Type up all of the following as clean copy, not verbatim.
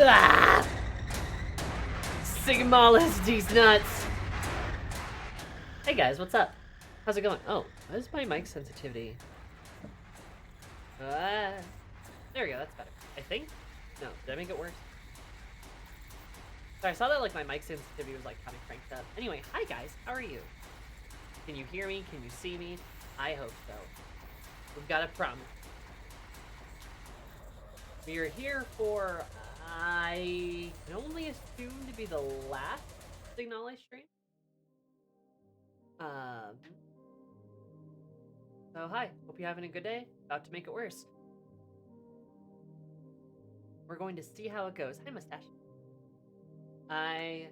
Ah! Signalis, these nuts. Hey guys, what's up? How's it going? Oh, what is my mic sensitivity? There we go, that's better. I think? No, did I make it worse? So I saw that like my mic sensitivity was like kind of cranked up. Anyway, hi guys, how are you? Can you hear me? Can you see me? I hope so. We've got a problem. We are here for, I can only assume to be the last Signalis stream. So hi, hope you're having a good day. About to make it worse. We're going to see how it goes. Hi, Mustache. I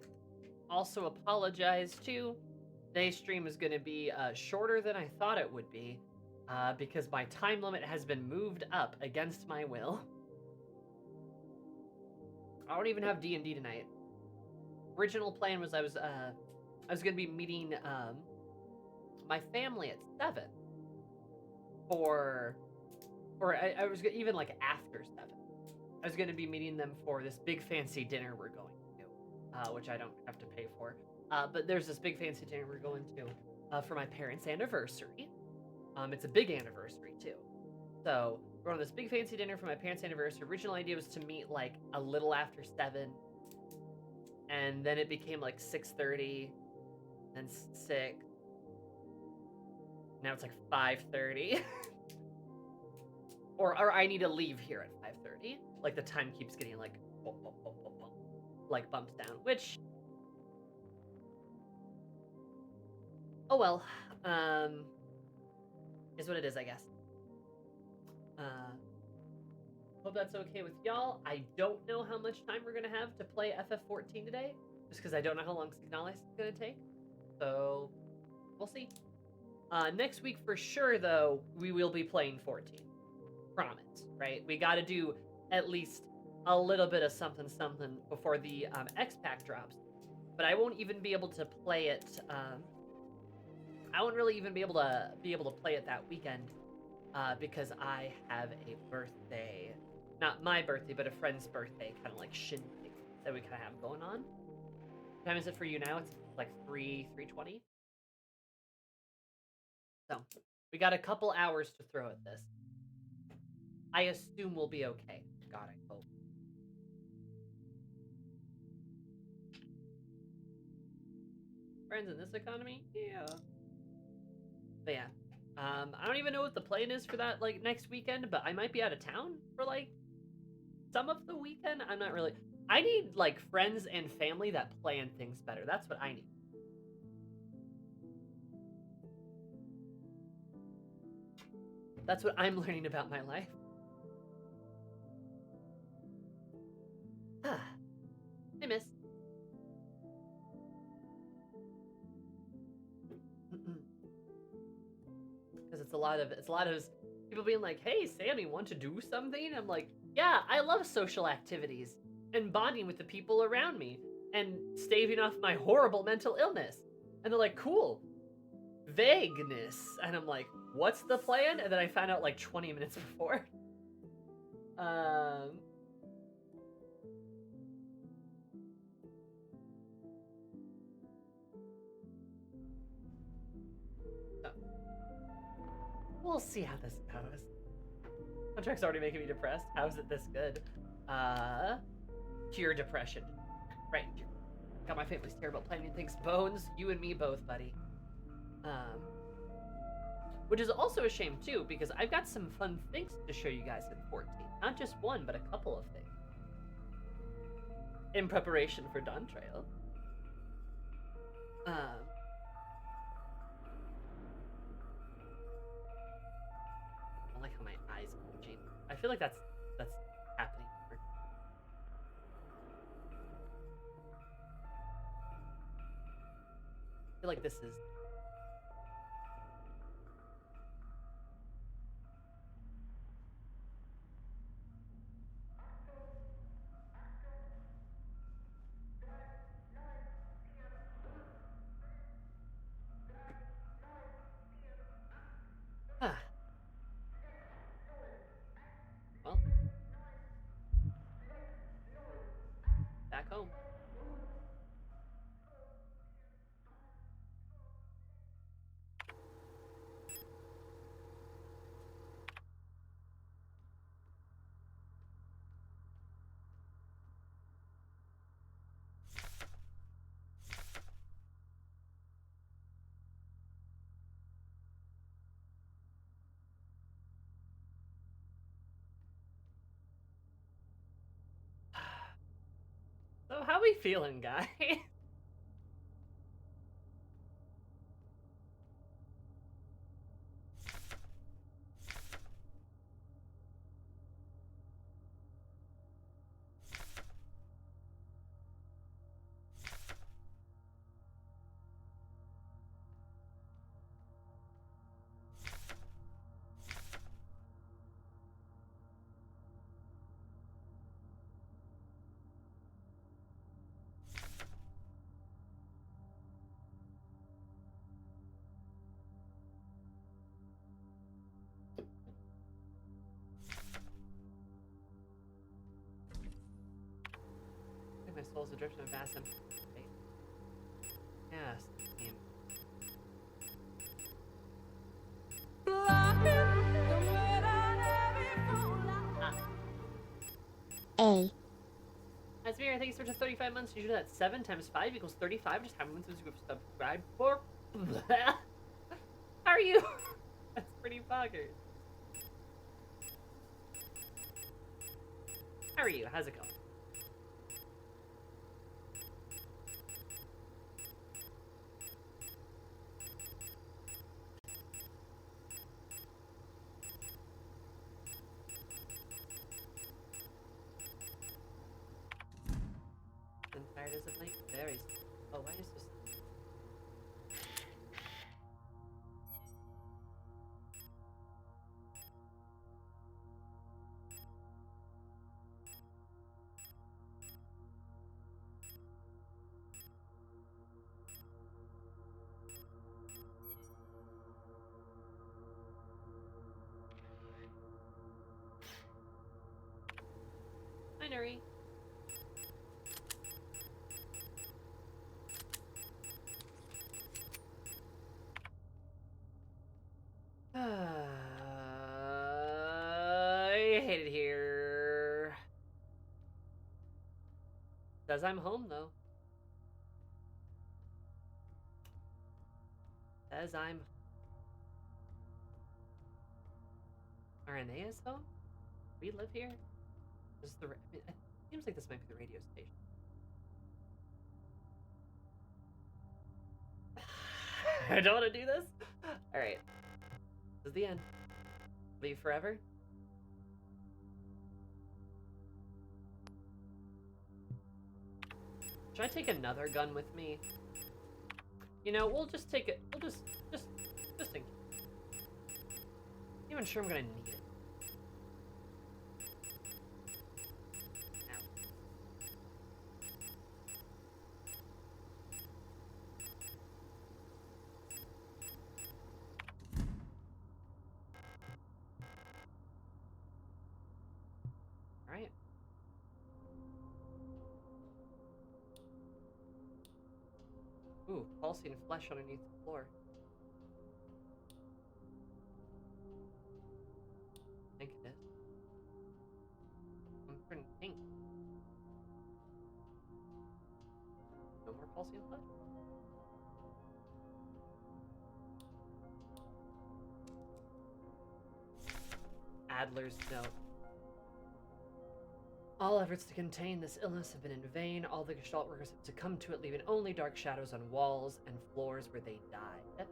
also apologize too. Today's stream is going to be shorter than I thought it would be because my time limit has been moved up against my will. I don't even have D&D tonight. Original plan was I was going to be meeting my family at 7 I was even like after 7. I was going to be meeting them for this big fancy dinner we're going to, which I don't have to pay for. But there's this big fancy dinner we're going to for my parents' anniversary. It's a big anniversary too. So we're on this big fancy dinner for my parents' anniversary. Original idea was to meet like a little after 7, and then it became like 6:30, then 6. Now it's like 5:30. or I need to leave here at 5:30. Like the time keeps getting like bumped down, which oh well, is what it is, I guess. Hope that's okay with y'all. I don't know how much time we're gonna have to play FF14 today, just because I don't know how long Signalis is gonna take. So we'll see. Next week for sure, though, we will be playing 14. Promise, right? We got to do at least a little bit of something before the X Pack drops. But I won't even be able to play it. I won't really even be able to play it that weekend because I have a birthday, not my birthday, but a friend's birthday, kind of like shindig that we kind of have going on. What time is it for you now? It's like 3:20. So we got a couple hours to throw at this. I assume we'll be okay. God, I hope. Friends in this economy? Yeah. But yeah. I don't even know what the plan is for that, like, next weekend, but I might be out of town for, like, some of the weekend. I'm not really... I need, like, friends and family that plan things better. That's what I need. That's what I'm learning about my life. I miss. Because it's a lot of people being like, "Hey, Sammy, want to do something?" I'm like, "Yeah, I love social activities and bonding with the people around me and staving off my horrible mental illness." And they're like, "Cool, vagueness," and I'm like, "What's the plan?" And then I found out like 20 minutes before. We'll see how this goes. Contract's already making me depressed. How's it this good? Cure depression. Right. God, my family's terrible planning things. Bones, you and me both, buddy. Which is also a shame too, because I've got some fun things to show you guys in 14. Not just one, but a couple of things. In preparation for Dawn Trail. I like how my eyes are changing. I feel like that's happening. I feel like this is... Well. How we feeling, guy? I think my soul's adrift in a vast empty space. Yes, team. A. Asmir, thanks for 35 months. You should have that 7 times 5 equals 35. Just how many months you subscribe for? How are you? That's pretty fuckers. How are you? How's it going? Been tired as of late? Very. Oh, why is this? Hi, Nuri. I hate it here. Says I'm home though. Says I'm. Arenea's home? We live here? This is the. It seems like this might be the radio station. I don't want to do this. All right. This is the end. Leave forever. Should I take another gun with me? You know, we'll just take it. We'll just in case. I'm even sure I'm gonna need it. All right. Ooh, pulsing flesh underneath the floor. I think it is. I'm turning pink. No more pulsing flesh? Adler's note. All efforts to contain this illness have been in vain. All the Gestalt workers have succumbed to it, leaving only dark shadows on walls and floors where they died.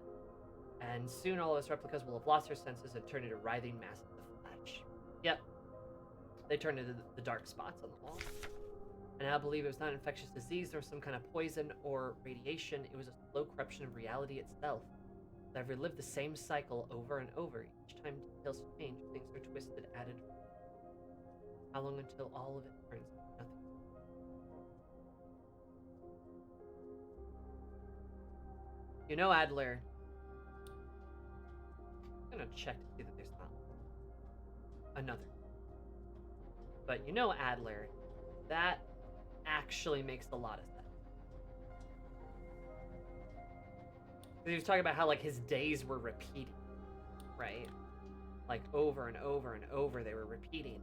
And soon all of us replicas will have lost their senses and turn into writhing masses of flesh. Yep. They turn into the dark spots on the wall. And I believe it was not an infectious disease or some kind of poison or radiation. It was a slow corruption of reality itself. I've relived the same cycle over and over. Each time details change, things are twisted, added. How long until all of it turns into nothing? You know, Adler. I'm gonna check to see that there's not another. But you know, Adler, that actually makes a lot of sense. He was talking about how like his days were repeating, right? Like over and over and over they were repeating.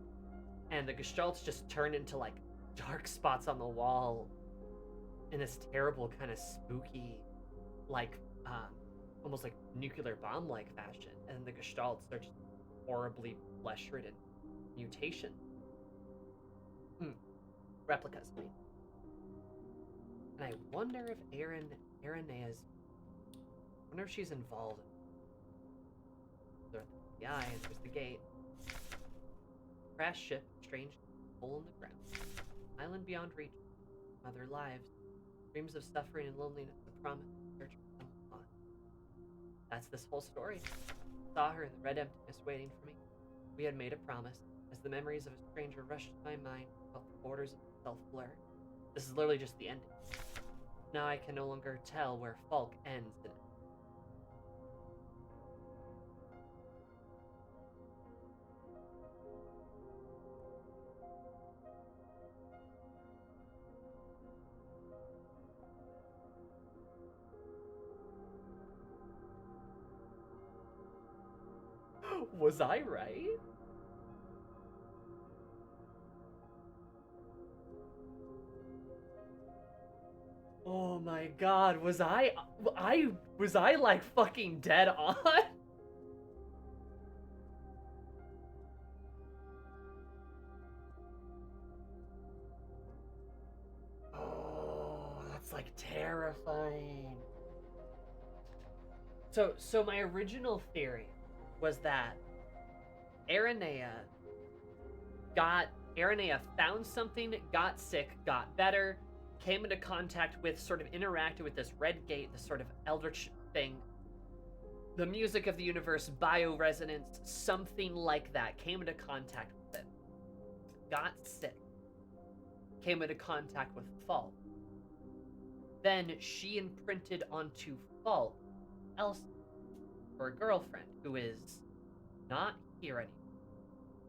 And the Gestalts just turned into like dark spots on the wall in this terrible kind of spooky, like almost like nuclear bomb-like fashion. And the Gestalts are just horribly flesh-ridden mutation. Replicas, I mean. I wonder if Arenea's... I wonder if she's involved. The eye enters the gate. Crash ship, strange hole in the ground. Island beyond reach. Other lives. Dreams of suffering and loneliness. The promise of search for someone lost. That's this whole story. Saw her in the red emptiness waiting for me. We had made a promise. As the memories of a stranger rushed to my mind, I felt the borders of myself blur. This is literally just the ending. Now I can no longer tell where Falk ends and was I right? Oh my god, was I like fucking dead on? Oh, that's like terrifying. So my original theory was that Aranea found something, got sick, got better, came into contact with, sort of interacted with this red gate, this sort of eldritch thing. The music of the universe, bioresonance, something like that, came into contact with it. Got sick. Came into contact with Falk. Then she imprinted onto Falk Elsa, her girlfriend, who is not here anymore.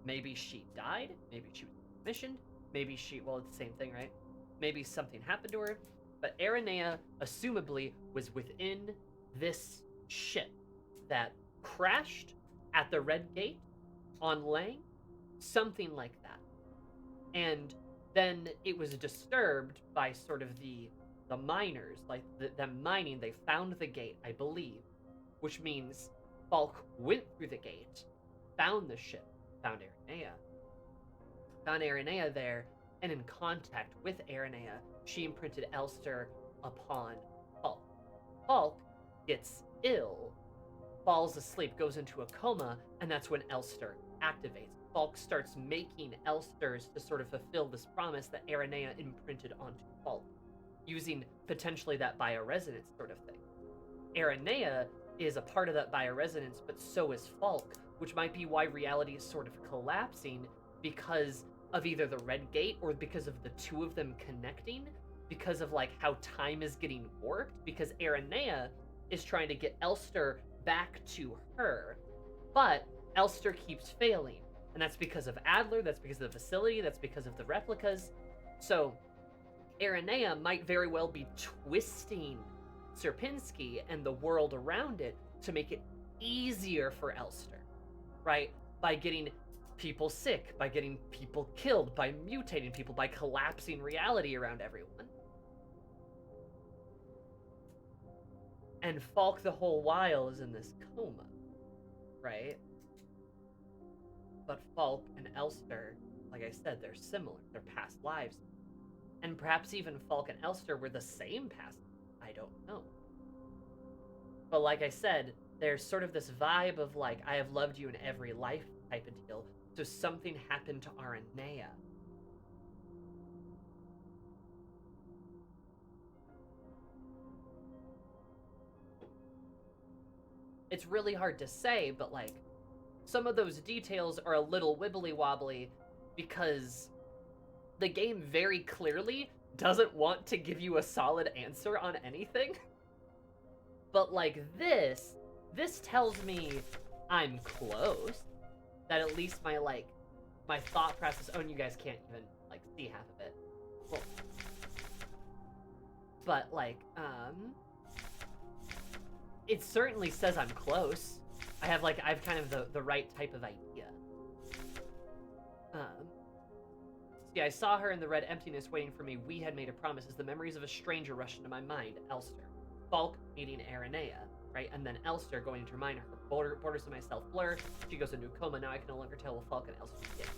Maybe she died, maybe she was commissioned, maybe she, well, it's the same thing, right? Maybe something happened to her, but Aranea, assumably, was within this ship that crashed at the Red Gate on Lang, something like that. And then it was disturbed by sort of the miners, like them mining. They found the gate, I believe, which means Falk went through the gate, found the ship, found Aranea there, and in contact with Aranea, she imprinted Elster upon Falk. Falk gets ill, falls asleep, goes into a coma, and that's when Elster activates. Falk starts making Elsters to sort of fulfill this promise that Aranea imprinted onto Falk, using potentially that bioresonance sort of thing. Aranea is a part of that bioresonance, but so is Falk, which might be why reality is sort of collapsing because of either the Red Gate or because of the two of them connecting, because of like how time is getting warped, because Aranea is trying to get Elster back to her, but Elster keeps failing. And that's because of Adler, that's because of the facility, that's because of the replicas. So Aranea might very well be twisting Sierpinski and the world around it to make it easier for Elster, right? By getting people sick, by getting people killed, by mutating people, by collapsing reality around everyone. And Falk the whole while is in this coma, right? But Falk and Elster, like I said, they're similar. They're past lives. And perhaps even Falk and Elster were the same past. I don't know. But like I said, there's sort of this vibe of like, I have loved you in every life type of deal. So something happened to Aranea. It's really hard to say, but like, some of those details are a little wibbly wobbly because the game very clearly doesn't want to give you a solid answer on anything. But like this tells me I'm close. That at least my thought process, oh, and you guys can't even like see half of it. Well, but like, it certainly says I'm close. I've kind of the right type of idea. See, I saw her in the red emptiness waiting for me. We had made a promise as the memories of a stranger rushed into my mind. Elster. Falk meeting Aranea, right? And then Elster going into her mind. Her borders of myself blur. She goes into a coma. Now I can no longer tell what Falk and Elster begins.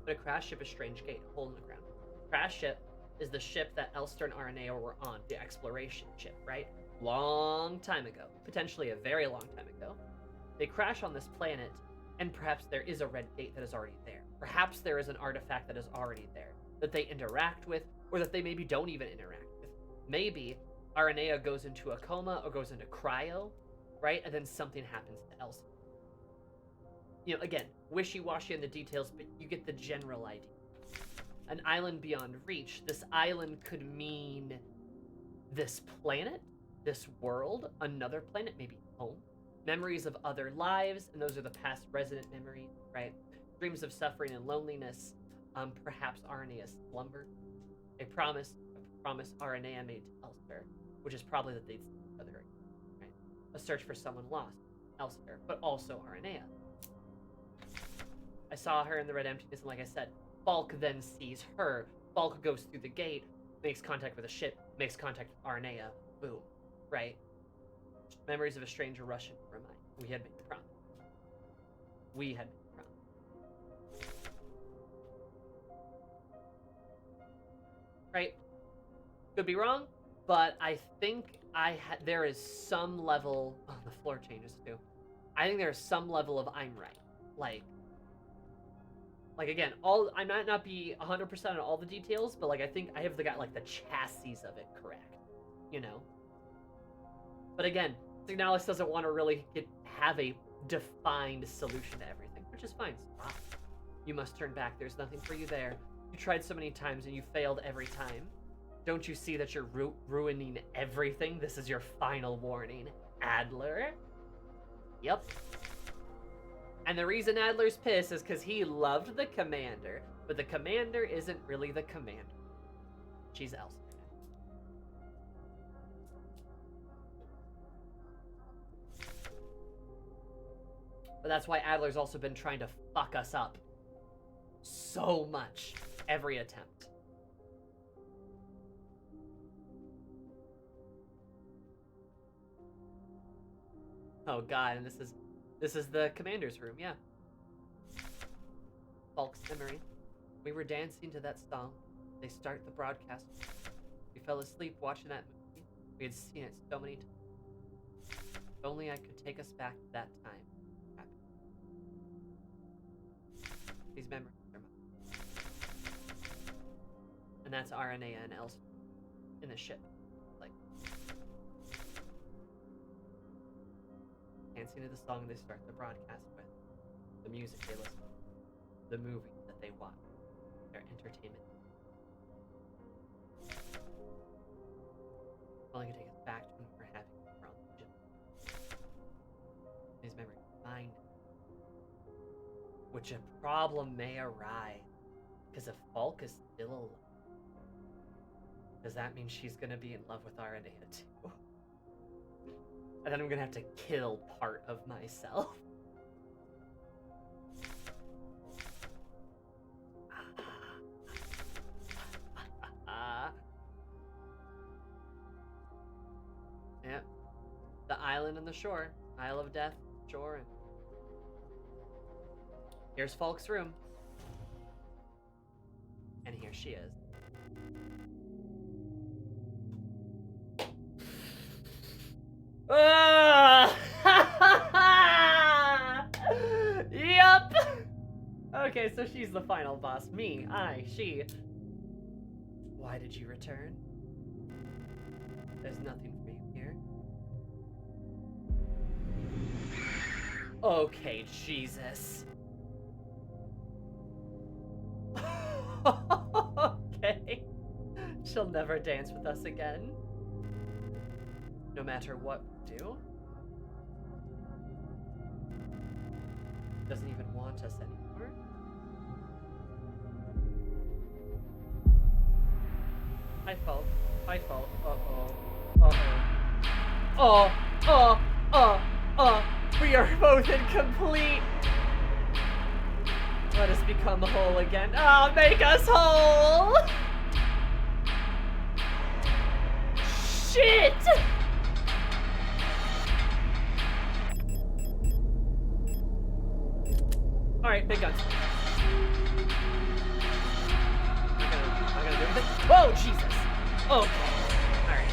But a crash ship is strange gate, a hole in the ground. Crash ship is the ship that Elster and Aranea were on, the exploration ship, right? Long time ago, potentially a very long time ago. They crash on this planet, and perhaps there is a red gate that is already there. Perhaps there is an artifact that is already there that they interact with, or that they maybe don't even interact with. Maybe Aranea goes into a coma or goes into cryo, right? And then something happens to Elsa. You know, again, wishy-washy in the details, but you get the general idea. An island beyond reach. This island could mean this planet, this world, another planet, maybe home. Memories of other lives, and those are the past resident memories, right? Dreams of suffering and loneliness. Perhaps Aranea slumbered. A promise Aranea made to Elster, which is probably that they'd see each other again, right? A search for someone lost, Elster, but also Aranea. I saw her in the red emptiness, and like I said, Falk then sees her. Falk goes through the gate, makes contact with a ship, makes contact with Aranea. Boom. Right? Memories of a stranger Russian remind. We had made the promise. We had made the promise. Right? Could be wrong, but I think there is some level... Oh, the floor changes too. I think there's some level of I'm right. Like again, I might not be 100% on all the details, but like I think I have got like the chassis of it correct, you know. But again, Signalis doesn't want to really have a defined solution to everything, which is fine. Stop. You must turn back. There's nothing for you there. You tried so many times and you failed every time. Don't you see that you're ruining everything? This is your final warning, Adler. Yep. And the reason Adler's pissed is because he loved the commander, but the commander isn't really the commander. She's Elsa. But that's why Adler's also been trying to fuck us up so much every attempt. Oh god, and this is the commander's room, yeah. Falk's memory. We were dancing to that song. They start the broadcast. We fell asleep watching that movie. We had seen it so many times. If only I could take us back to that time. These memories are mine. And that's Aranea and Elsa in the ship. Like, dancing to the song they start the broadcast with, the music they listen to, the movie that they watch, their entertainment. Only can take us back to when we were having our own ship. These memories are mine. Which a problem may arise, because if Falk is still alive, does that mean she's gonna be in love with Aranea too? And then I'm gonna have to kill part of myself. Yeah. The island and the shore. Isle of Death, shore, and here's Falk's room. And here she is. Yup! Okay, so she's the final boss. Me, she. Why did you return? There's nothing for you here. Okay, Jesus. Okay. She'll never dance with us again. No matter what we do. Doesn't even want us anymore. I fault. Uh-oh. We are both incomplete. Let us become whole again. Oh, make us whole! Shit! Alright, big guns. Not gonna do anything. Whoa! Oh, Jesus. Okay. Alright.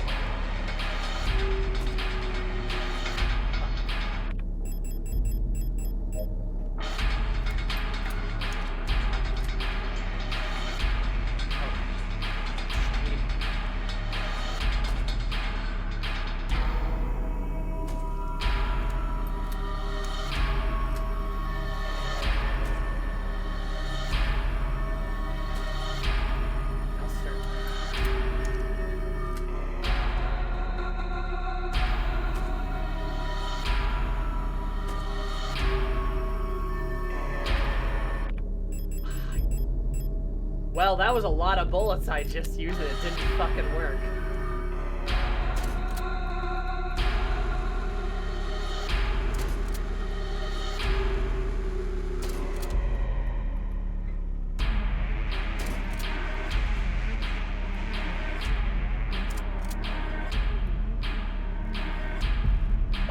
Well, that was a lot of bullets I just used and it didn't fucking work.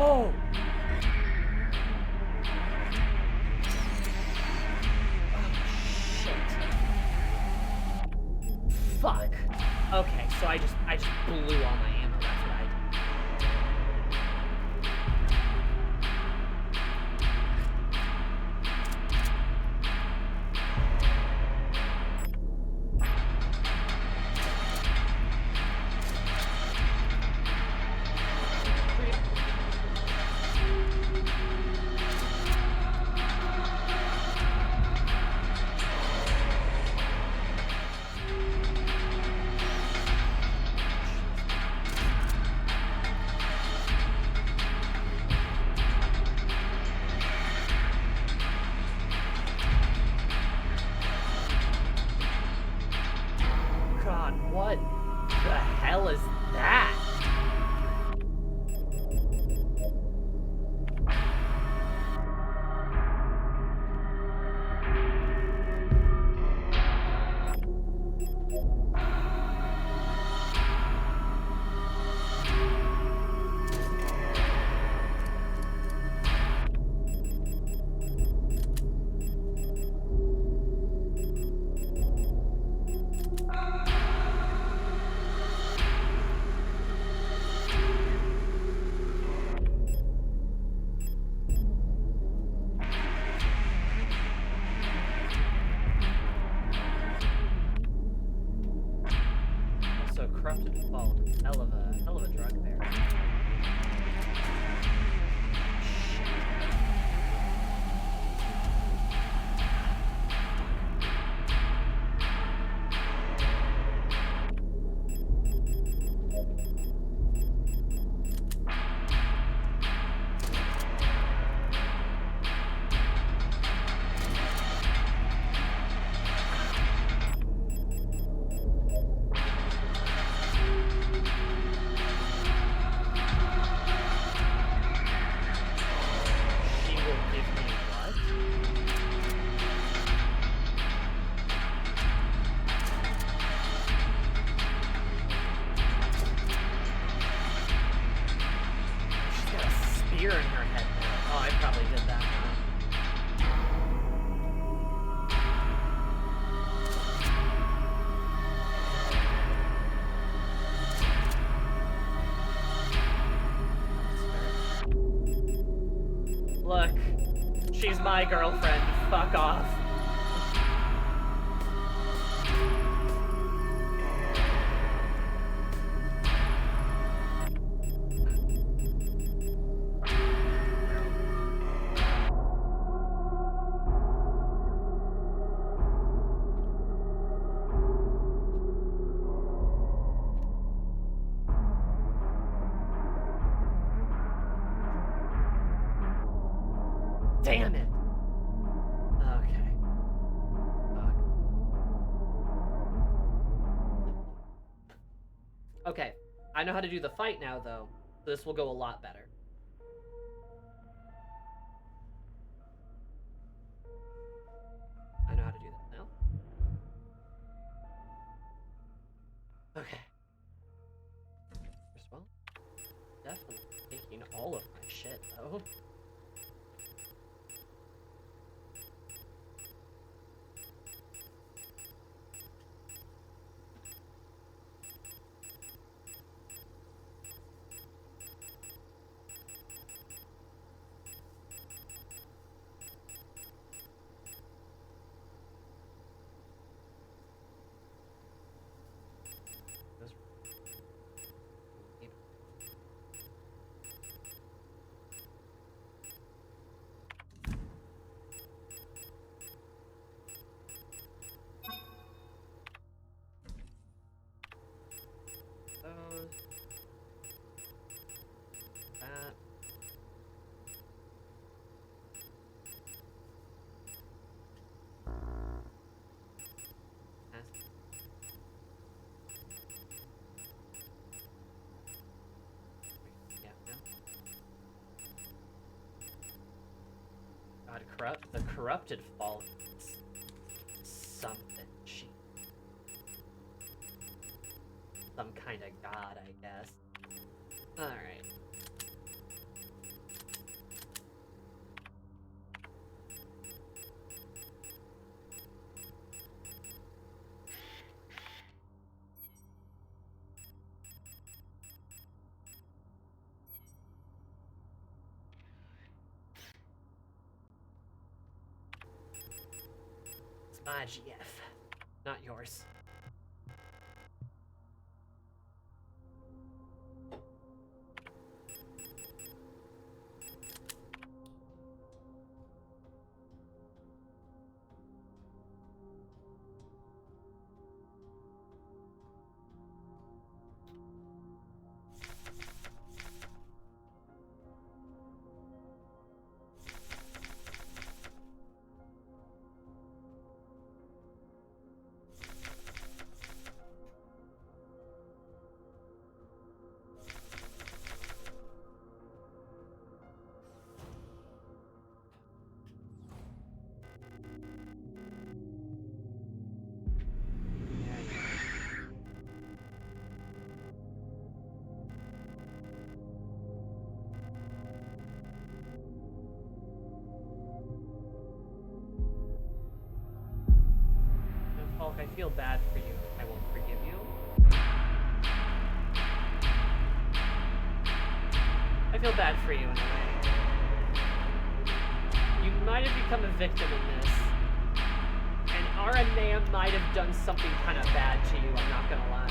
Oh! Fuck. Okay, so I just blew all my ammo. That's what I did. God, what the hell is that? Also, corrupted fault. Hell of a drug there. She will give me what? She's got a spear in her head now. Oh, I probably did that. Look, she's my girlfriend. Fuck off. Damn it. Okay. Fuck. Okay. I know how to do the fight now, though. So this will go a lot better. I know how to do that now. Okay. First of all, definitely taking all of my shit, though. those. That. Yeah, God, the corrupted fall is something cheap. Some kind of god, I guess. Alright. It's my GF, not yours. Hulk, I feel bad for you. I won't forgive you. I feel bad for you in a way. You might have become a victim in this. And Aranea might have done something kind of bad to you, I'm not gonna lie.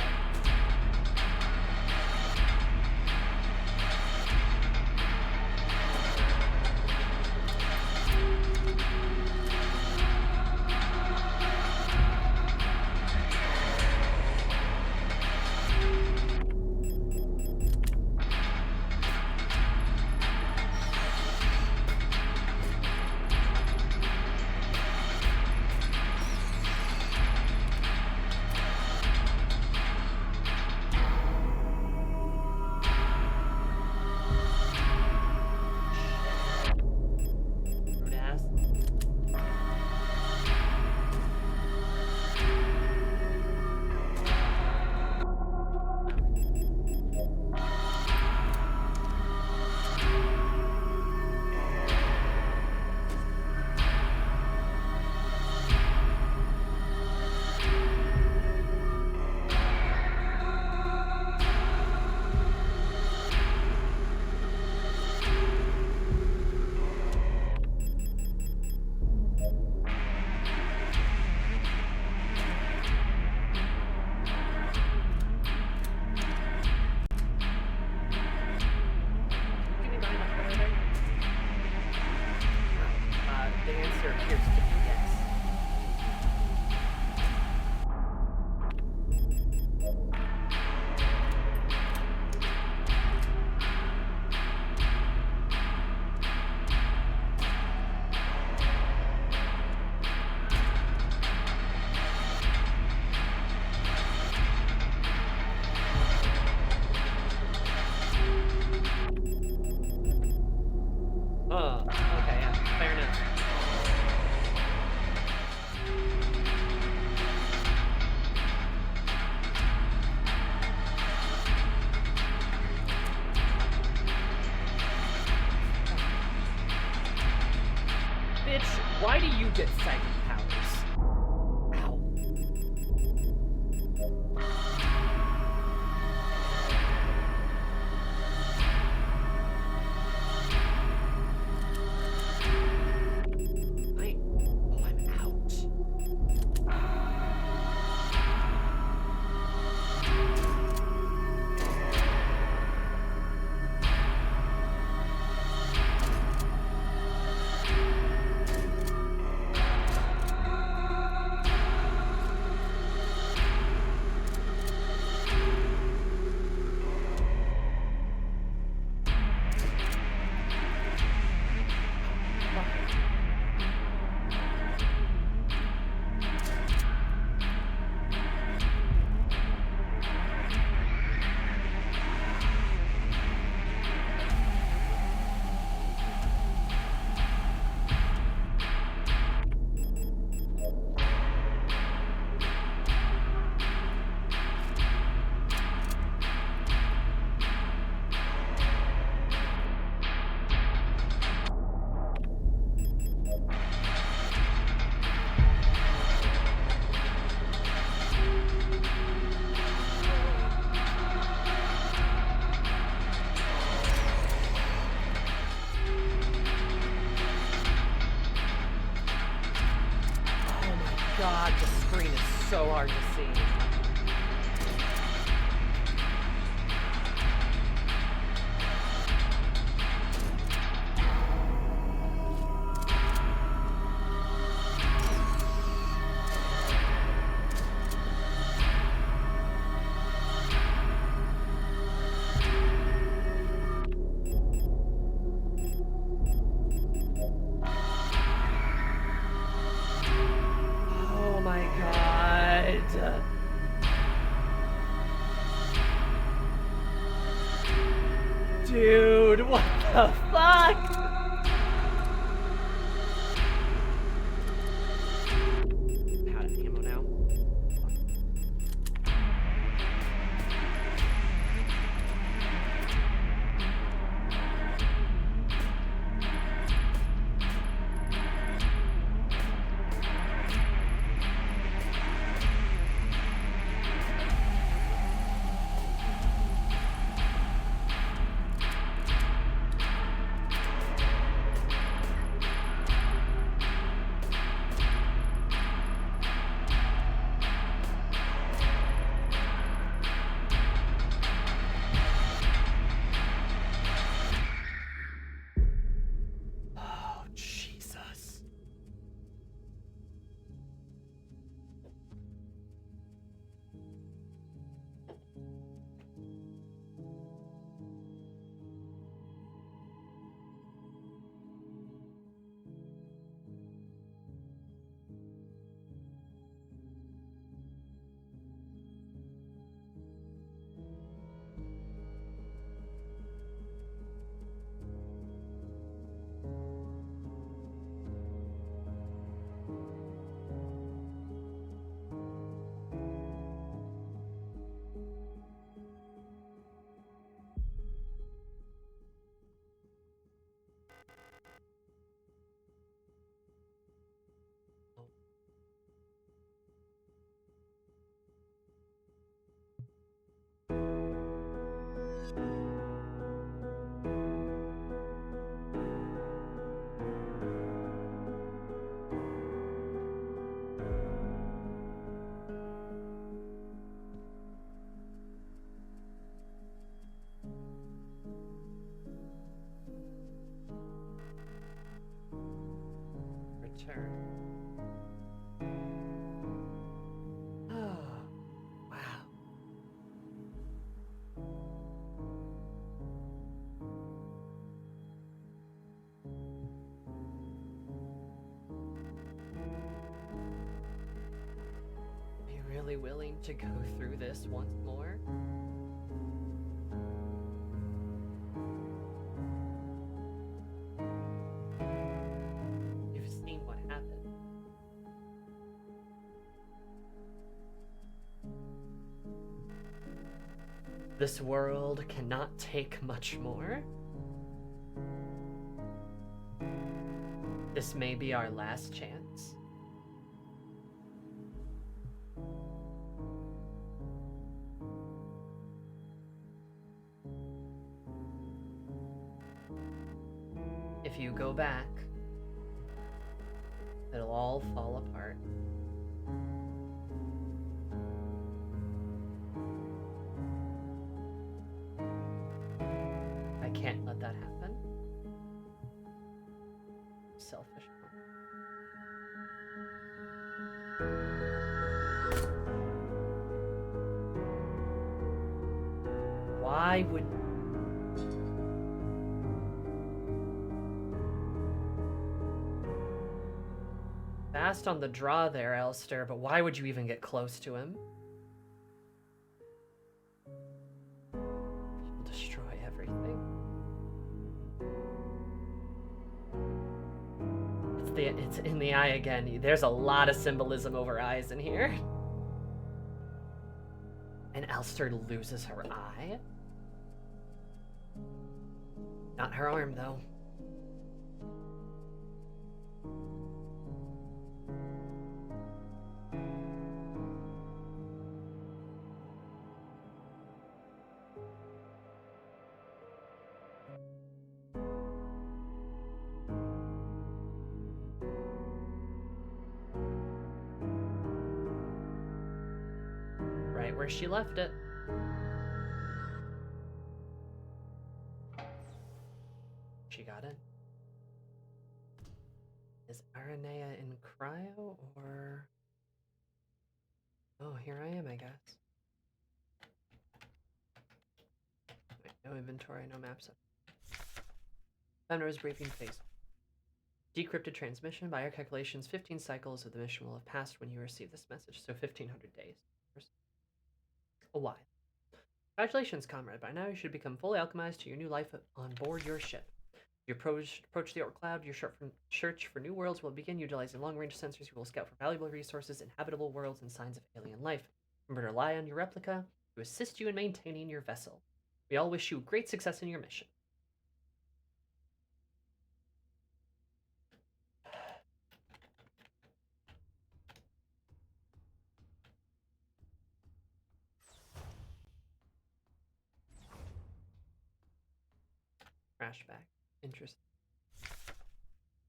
Okay, yeah, fair enough. Bitch, why do you get psychic powers? Ow. I'm out. god, the screen is so hard to see. Oh my god. Dude, what the fuck? Out of ammo now. Oh, Jesus. Return. Oh, wow. Are you really willing to go through this once more? You've seen what happened. This world cannot take much more. This may be our last chance. If you go back, it'll all fall apart. I can't let that happen. Selfish. Why would... Fast on the draw there, Alistair, but why would you even get close to him? He'll destroy everything. It's in the eye again. There's a lot of symbolism over eyes in here. And Alistair loses her eye. Not her arm, though. where she left it. She got in. Is Aranea in cryo or... Oh, here I am, I guess. Wait, no inventory, no maps. Fenrir's briefing phase. Decrypted transmission. By our calculations, 15 cycles of the mission will have passed when you receive this message, so 1,500 days. A while. Congratulations, comrade. By now, you should become fully alchemized to your new life on board your ship. You approach the Orc Cloud. Your search for new worlds will begin. Utilizing long-range sensors, you will scout for valuable resources, inhabitable worlds, and signs of alien life. Remember to rely on your replica to assist you in maintaining your vessel. We all wish you great success in your mission. Flashback. Interesting.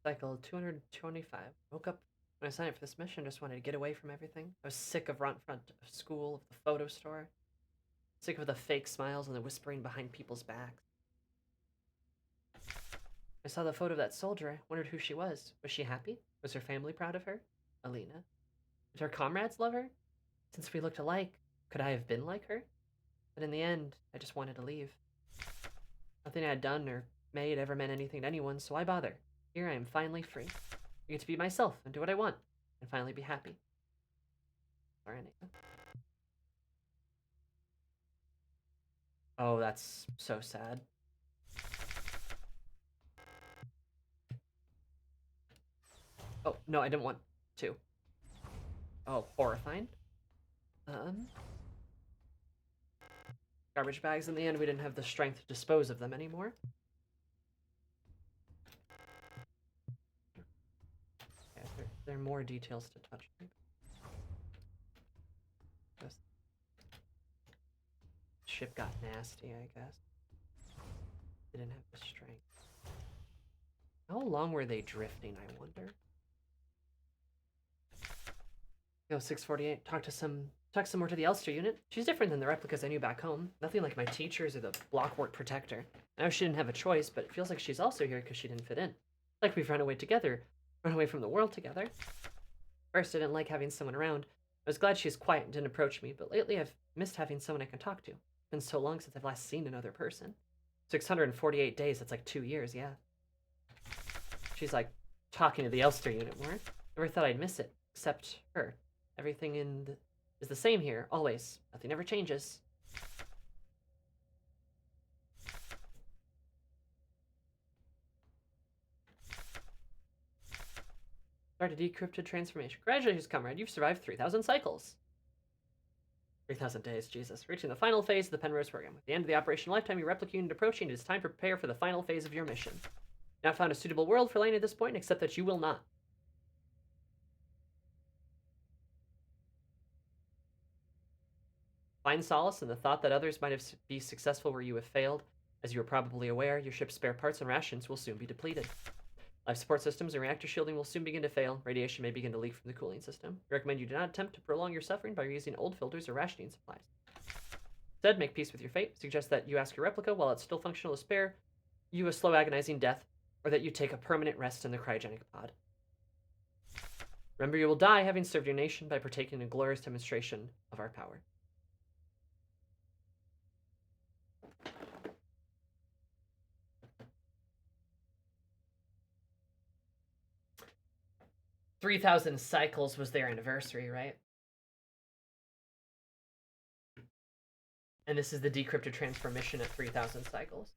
Cycle 225. Woke up when I signed up for this mission. Just wanted to get away from everything. I was sick of front of school, of the photo store. Sick of the fake smiles and the whispering behind people's backs. I saw the photo of that soldier. I wondered who she was. Was she happy? Was her family proud of her? Alina. Did her comrades love her? Since we looked alike, could I have been like her? But in the end, I just wanted to leave. Nothing I had done or made ever meant anything to anyone, so why bother? Here I am finally free. I get to be myself and do what I want, and finally be happy. Sorry, Annika. Oh, that's so sad. Oh, no, I didn't want to. Oh, horrifying. Garbage bags. In the end, we didn't have the strength to dispose of them anymore. Yeah, there are more details to touch. Ship got nasty, I guess. They didn't have the strength. How long were they drifting, I wonder? Go 648. Talk some more to the Elster unit. She's different than the replicas I knew back home. Nothing like my teachers or the Blockwort Protector. I know she didn't have a choice, but it feels like she's also here because she didn't fit in. Like we've run away together, run away from the world together. First, I didn't like having someone around. I was glad she's quiet and didn't approach me, but lately I've missed having someone I can talk to. It's been so long since I've last seen another person. 648 days, that's like 2 years, yeah. She's like talking to the Elster unit more. Never thought I'd miss it, except her. Everything is the same here, always. Nothing ever changes. Started decrypted transformation. Congratulations, comrade. You've survived 3,000 cycles. 3,000 days, Jesus. Reaching the final phase of the Penrose program. At the end of the operational lifetime, your replica unit approaching, it is time to prepare for the final phase of your mission. Not found a suitable world for landing at this point, except that you will not. Find solace in the thought that others might be successful where you have failed. As you are probably aware, your ship's spare parts and rations will soon be depleted. Life support systems and reactor shielding will soon begin to fail. Radiation may begin to leak from the cooling system. We recommend you do not attempt to prolong your suffering by using old filters or rationing supplies. Instead, make peace with your fate. Suggest that you ask your replica, while it's still functional, to spare you a slow, agonizing death, or that you take a permanent rest in the cryogenic pod. Remember, you will die having served your nation by partaking in a glorious demonstration of our power. "3,000 cycles" was their anniversary, right? And this is the decrypted transformation at 3,000 cycles.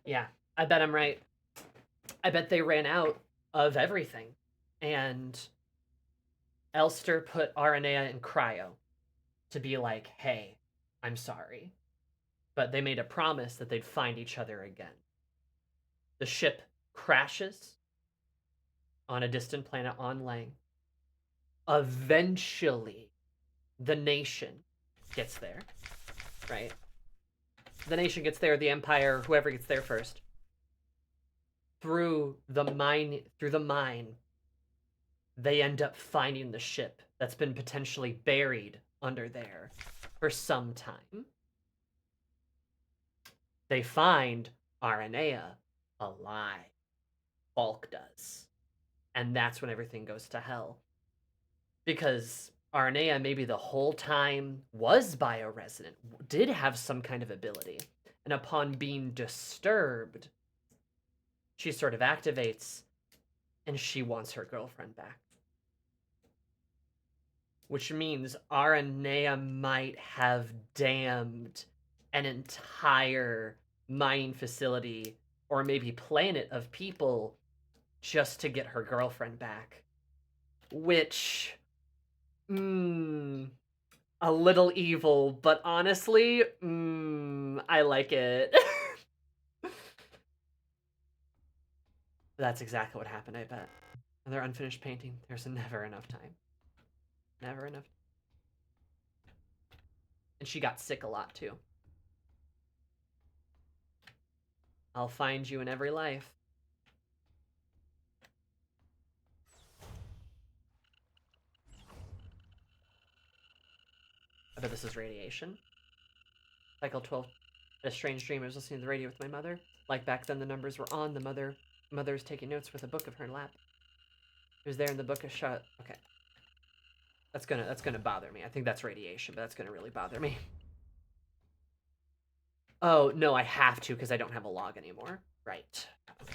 Yeah, I bet I'm right. I bet they ran out of everything. And Elster put Aranea in cryo to be like, hey, I'm sorry. But they made a promise that they'd find each other again. The ship crashes on a distant planet on Lang. Eventually, the nation gets there, right? The nation gets there, the Empire, whoever gets there first. Through the mine, they end up finding the ship that's been potentially buried under there for some time. They find Aranea alive. Falk does. And that's when everything goes to hell. Because Aranea maybe the whole time was bioresonant, did have some kind of ability. And upon being disturbed, she sort of activates and she wants her girlfriend back. Which means Aranea might have damned an entire mining facility or maybe planet of people just to get her girlfriend back. Which, a little evil, but honestly, I like it. That's exactly what happened, I bet. Another unfinished painting. There's never enough time. Never enough. And she got sick a lot, too. I'll find you in every life. I bet this is radiation. Cycle 12. A strange dream. I was listening to the radio with my mother. Like back then, the numbers were on. The mother was taking notes with a book of her lap. It was there in the book. A shot. Okay. That's gonna bother me. I think that's radiation, but that's gonna really bother me. Oh no, I have to because I don't have a log anymore. Right. Okay.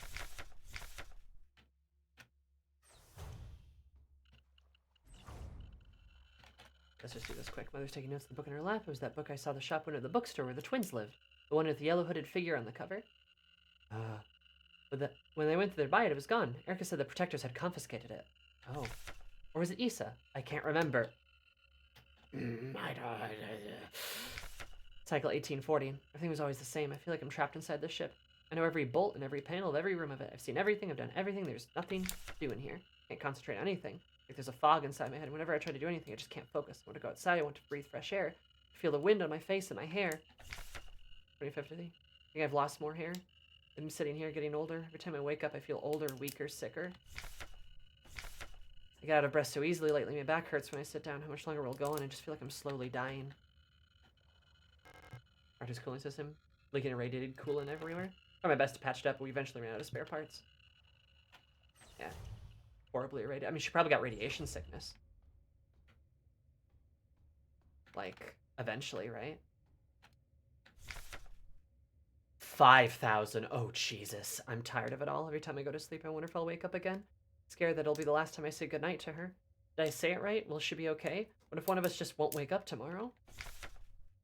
Let's just do this quick. Mother's taking notes of the book in her lap. It was that book I saw the shop window of the bookstore where the twins lived. The one with the yellow-hooded figure on the cover. But when they went to their buy it, it was gone. Erica said the protectors had confiscated it. Oh. Or was it Issa? I can't remember. Cycle 1840. Everything was always the same. I feel like I'm trapped inside this ship. I know every bolt and every panel of every room of it. I've seen everything. I've done everything. There's nothing to do in here. Can't concentrate on anything. Like there's a fog inside my head. Whenever I try to do anything, I just can't focus. I want to go outside. I want to breathe fresh air. I feel the wind on my face and my hair. 25th I think I've lost more hair. I'm sitting here getting older. Every time I wake up, I feel older, weaker, sicker. I get out of breath so easily lately. My back hurts when I sit down. How much longer will it go on? I just feel like I'm slowly dying. Artist cooling system. Leaking irradiated coolant everywhere. Try my best to patch it up, but we eventually ran out of spare parts. Yeah. Horribly irradiated. I mean, she probably got radiation sickness. Like, eventually, right? 5,000. Oh, Jesus. I'm tired of it all. Every time I go to sleep, I wonder if I'll wake up again. Scared that it'll be the last time I say goodnight to her. Did I say it right? Will she be okay? What if one of us just won't wake up tomorrow?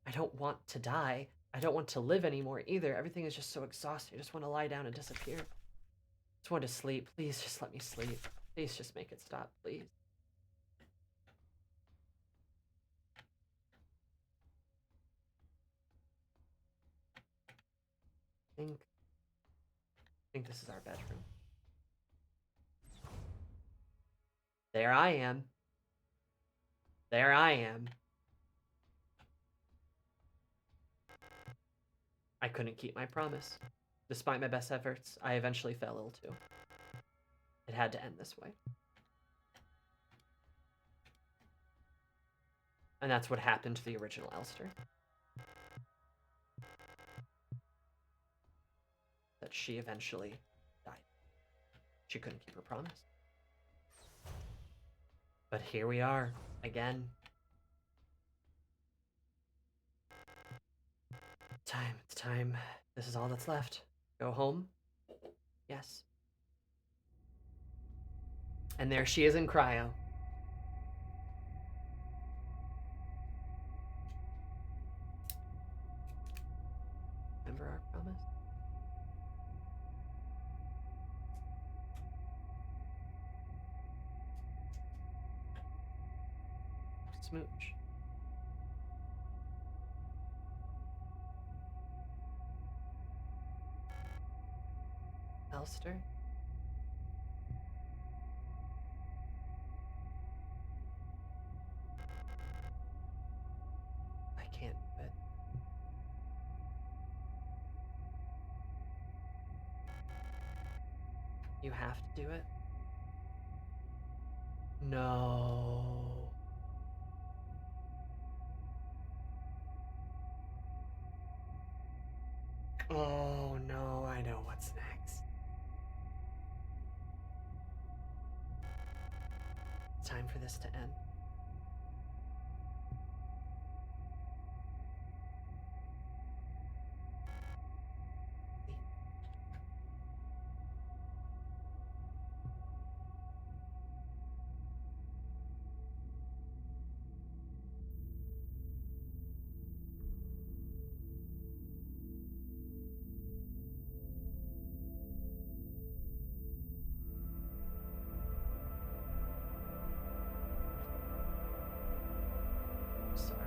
I don't want to die. I don't want to live anymore either. Everything is just so exhausting. I just want to lie down and disappear. I just want to sleep. Please just let me sleep. Please just make it stop, please. I think this is our bedroom. There I am. There I am. I couldn't keep my promise. Despite my best efforts, I eventually fell ill too. It had to end this way. And that's what happened to the original Elster. That she eventually died. She couldn't keep her promise. But here we are, again. It's time. This is all that's left. Go home? Yes. And there she is in cryo. Remember our promise? Smooch. Elster? I You have to do it? No. Oh no, I know what's next. It's time for this to end. Sorry.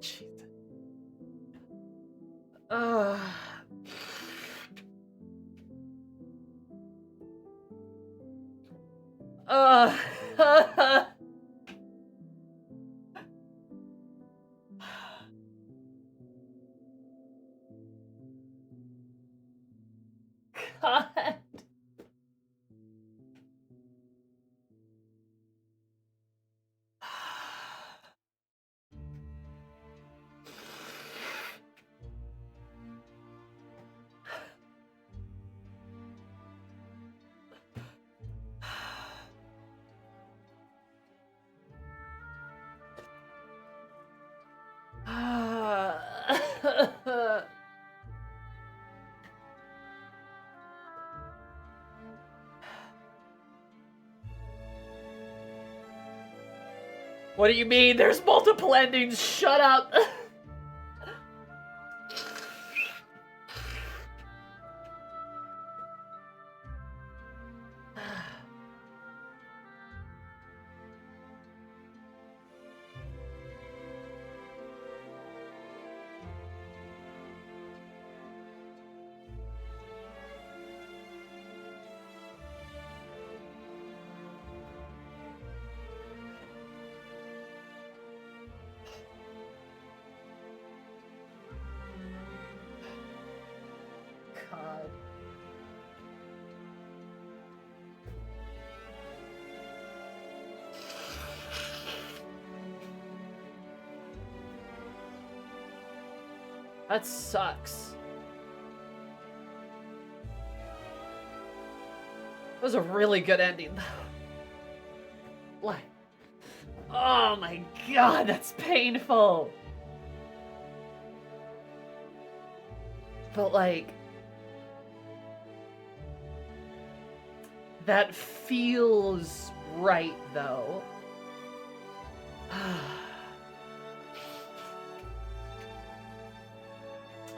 Jesus. Uh. God. What do you mean? There's multiple endings. Shut up. God. That sucks. That was a really good ending, though. Like, oh my god, that's painful. But like, that feels right, though.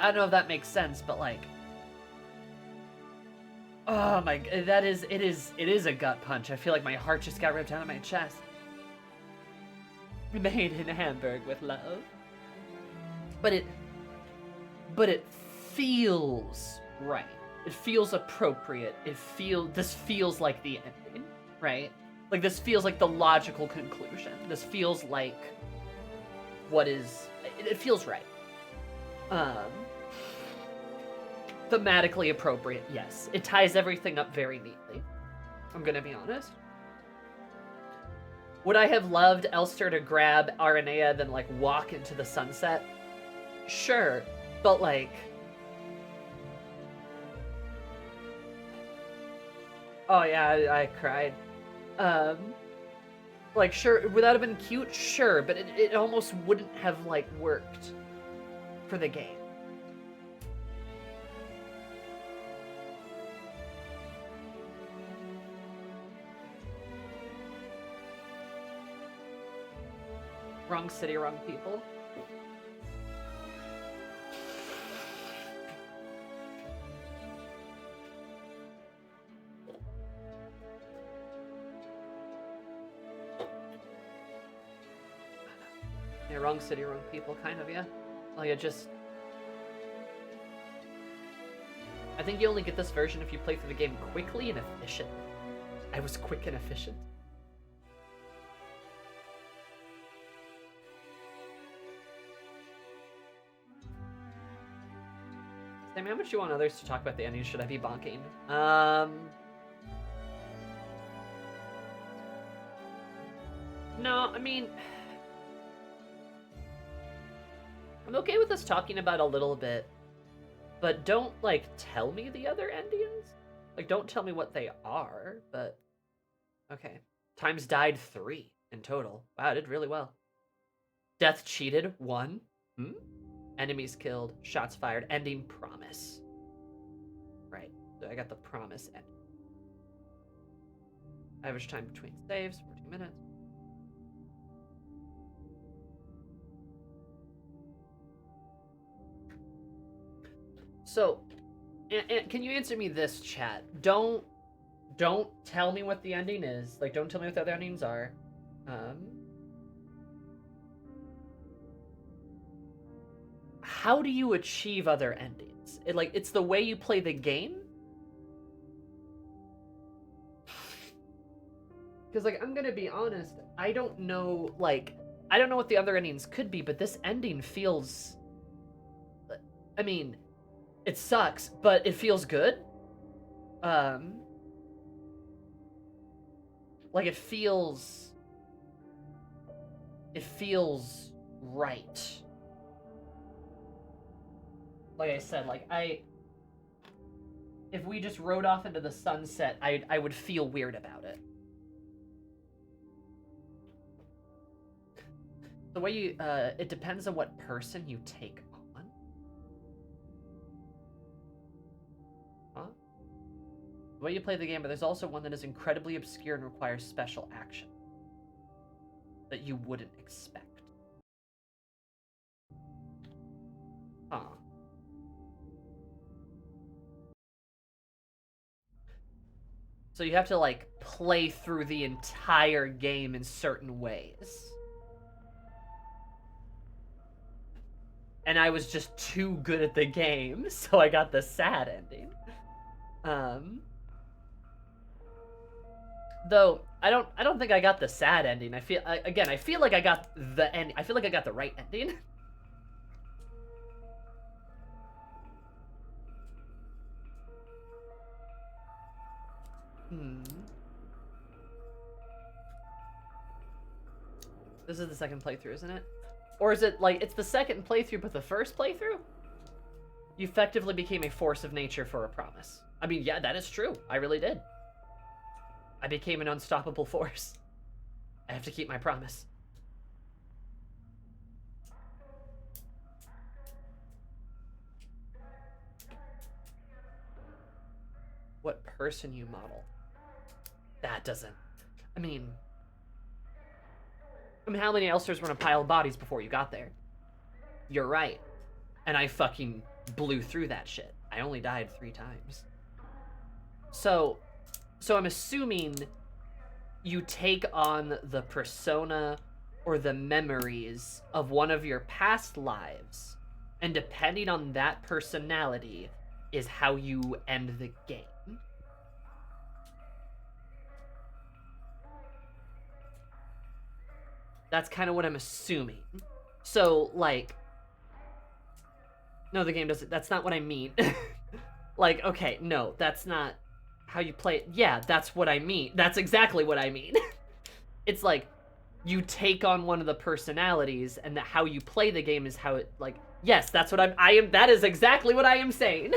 I don't know if that makes sense, but like, Oh my, that is, it is a gut punch. I feel like my heart just got ripped out of my chest. Made in Hamburg with love. But it feels right. It feels appropriate. This feels like the ending, right? Like, this feels like the logical conclusion. This feels like it feels right. Thematically appropriate, yes. It ties everything up very neatly. I'm gonna be honest. Would I have loved Elster to grab Aranea, then, like, walk into the sunset? Sure, but, like... Oh, yeah, I cried. Like, sure, would that have been cute? Sure, but it almost wouldn't have, like, worked for the game. Wrong city, wrong people. Yeah, wrong city, wrong people, kind of, yeah. Like, I think you only get this version if you play through the game quickly and efficiently. I was quick and efficient. Sammy, how much do you want others to talk about the ending? Should I be bonking? No, I mean... I'm okay with us talking about a little bit, but don't, like, tell me the other endings. Like, don't tell me what they are, but... Okay. Times died 3 in total. Wow, I did really well. Death cheated 1. Enemies killed, shots fired, ending promise. Right, so I got the promise ending. Average time between saves, 14 minutes. So, can you answer me this, chat? Don't tell me what the ending is. Like, don't tell me what the other endings are. How do you achieve other endings? It's the way you play the game? Because, like, I'm gonna be honest, I don't know what the other endings could be, but this ending feels... I mean, it sucks, but it feels good. Like, it feels right. Like I said, like, if we just rode off into the sunset, I would feel weird about it. The way you, it depends on what person you take on. Huh? The way you play the game, but there's also one that is incredibly obscure and requires special action that you wouldn't expect. Huh. So you have to, like, play through the entire game in certain ways. And I was just too good at the game, so I got the sad ending. Though I don't think I got the sad ending. I feel like I got the end. I feel like I got the right ending. This is the second playthrough, isn't it? Or is it like it's the second playthrough but the first playthrough? You effectively became a force of nature for a promise. I mean, yeah, that is true. I really did. I became an unstoppable force. I have to keep my promise. What person you model? That doesn't... I mean, how many Elsters were in a pile of bodies before you got there? You're right. And I fucking blew through that shit. I only died 3 times. So I'm assuming you take on the persona or the memories of one of your past lives, and depending on that personality is how you end the game. That's kind of what I'm assuming. So, like... No, the game doesn't... That's not what I mean. Like, okay, no, that's not how you play it. Yeah, that's what I mean. That's exactly what I mean. It's like, you take on one of the personalities, and how you play the game is how it, like... Yes, that's what that is exactly what I am saying.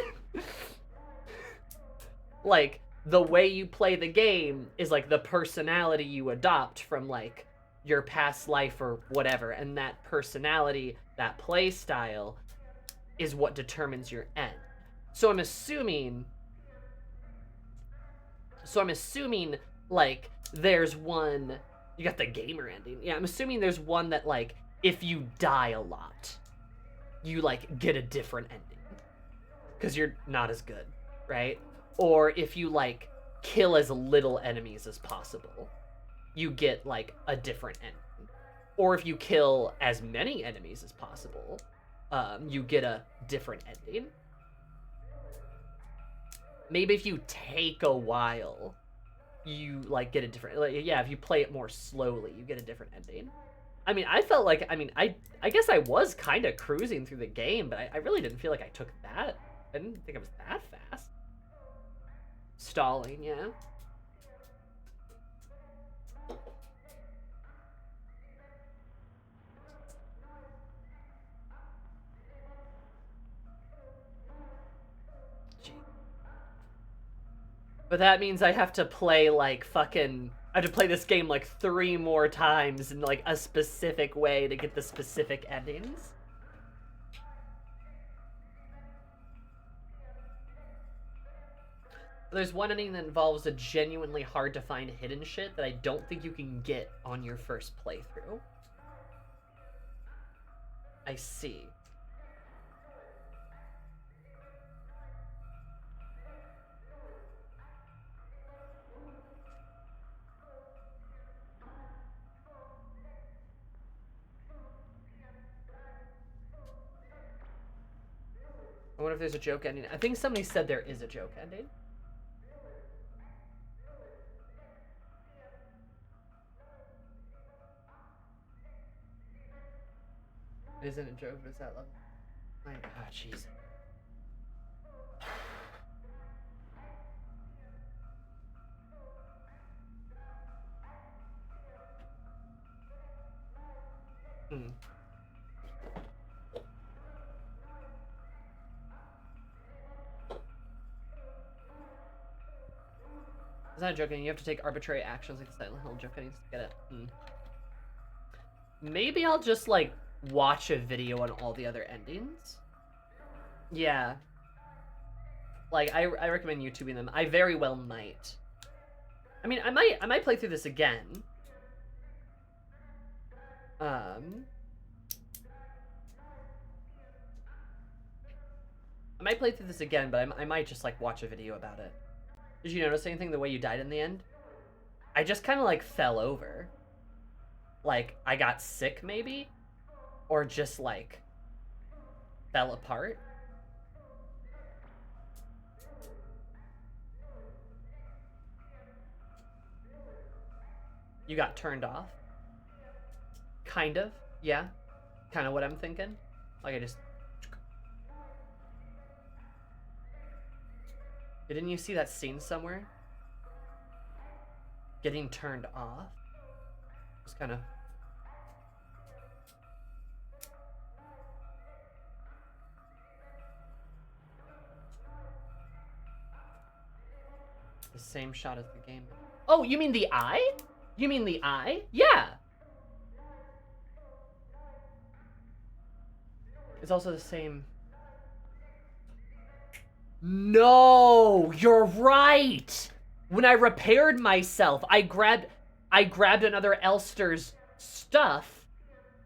Like, the way you play the game is, like, the personality you adopt from, like, your past life or whatever, and that personality, that play style, is what determines your end. So I'm assuming, like, there's one, you got the gamer ending. Yeah, I'm assuming there's one that, like, if you die a lot, you, like, get a different ending. Because you're not as good, right? Or if you, like, kill as little enemies as possible, you get, like, a different ending. Or if you kill as many enemies as possible, you get a different ending. Maybe if you take a while, you, like, get a different... Like, yeah, if you play it more slowly, you get a different ending. I mean, I felt like... I mean, I guess I was kind of cruising through the game, but I really didn't feel like I took that. I didn't think I was that fast. Stalling, yeah. But that means I have to play, like, fucking... I have to play this game, like, 3 more times in, like, a specific way to get the specific endings. There's one ending that involves a genuinely hard-to-find hidden shit that I don't think you can get on your first playthrough. I see. I wonder if there's a joke ending. I think somebody said there is a joke ending. It isn't a joke, but it's that level. My god, jeez. It's not a joke ending. You have to take arbitrary actions like the Silent Hill joke endings to get it. Maybe I'll just, like, watch a video on all the other endings. Yeah. Like, I recommend YouTubing them. I very well might. I mean, I might play through this again. I might play through this again, but I might just, like, watch a video about it. Did you notice anything the way you died in the end? I just kind of, like, fell over. Like, I got sick, maybe? Or just, like, fell apart? You got turned off? Kind of, yeah. Kind of what I'm thinking. Like, I just... Didn't you see that scene somewhere? Getting turned off? Just kind of... The same shot as the game. Oh, you mean the eye? You mean the eye? Yeah! It's also the same... No! You're right! When I repaired myself, I grabbed another Elster's stuff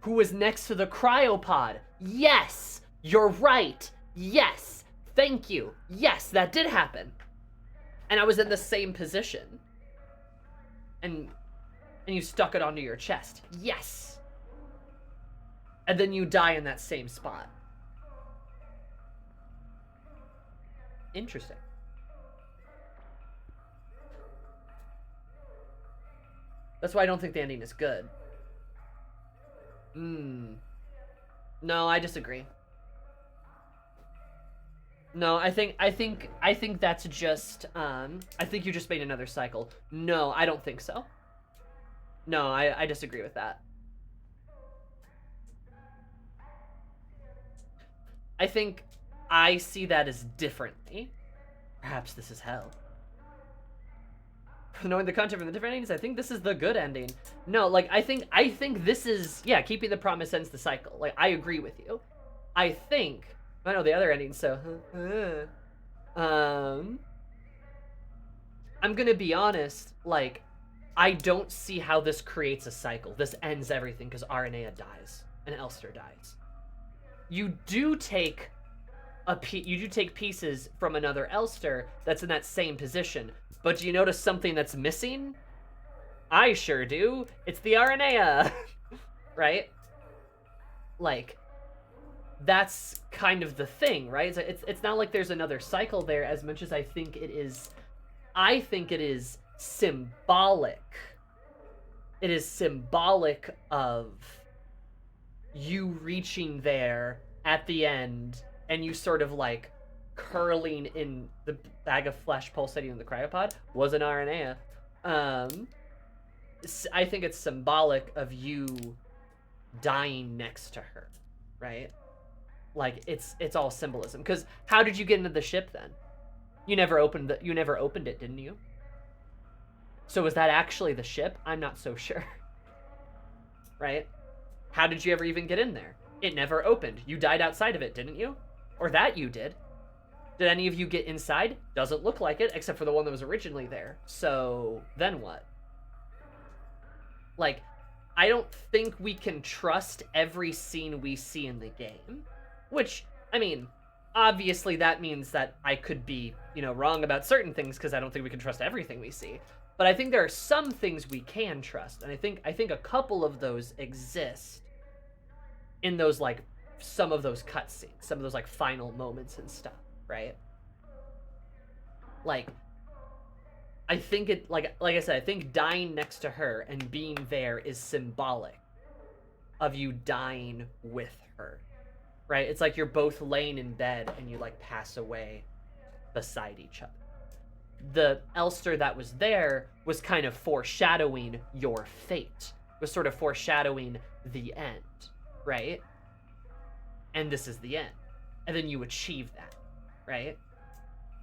who was next to the cryopod. Yes! You're right! Yes! Thank you! Yes, that did happen. and I was in the same position. And you stuck it onto your chest. Yes. And then you die in that same spot. Interesting. That's why I don't think the ending is good. No, I disagree. No, I think that's just I think you just made another cycle. No, I don't think so. No, I disagree with that. I think I see that as differently. Perhaps this is hell. Knowing the content from the different endings, I think this is the good ending. No, like I think this is, yeah, keeping the promise ends the cycle. Like I agree with you. I think I know the other ending, so I'm gonna be honest, like I don't see how this creates a cycle. This ends everything because Aranea dies and Elster dies. You do take pieces from another Elster that's in that same position, but do you notice something that's missing? I sure do. It's the Aranea, right? Like, that's kind of the thing, right? It's not like there's another cycle there as much as I think it is symbolic. It is symbolic of you reaching there at the end and you sort of like curling in the bag of flesh pulsating in the cryopod was an Aranea. I think it's symbolic of you dying next to her, right? Like it's all symbolism. Because how did you get into the ship then? You never opened it, didn't you? So was that actually the ship? I'm not so sure. Right? How did you ever even get in there? It never opened. You died outside of it, didn't you? Or that you did. Did any of you get inside? Doesn't look like it, except for the one that was originally there. So then what? Like, I don't think we can trust every scene we see in the game. Which, I mean, obviously that means that I could be, wrong about certain things because I don't think we can trust everything we see. But I think there are some things we can trust, and I think a couple of those exist in those, like, some of those cutscenes, some of those, like, final moments and stuff, right? Like, I think it, like I said, I think dying next to her and being there is symbolic of you dying with her, right? It's like you're both laying in bed and you, like, pass away beside each other. The Elster that was there was kind of foreshadowing your fate, was sort of foreshadowing the end, right? And this is the end. And then you achieve that, right?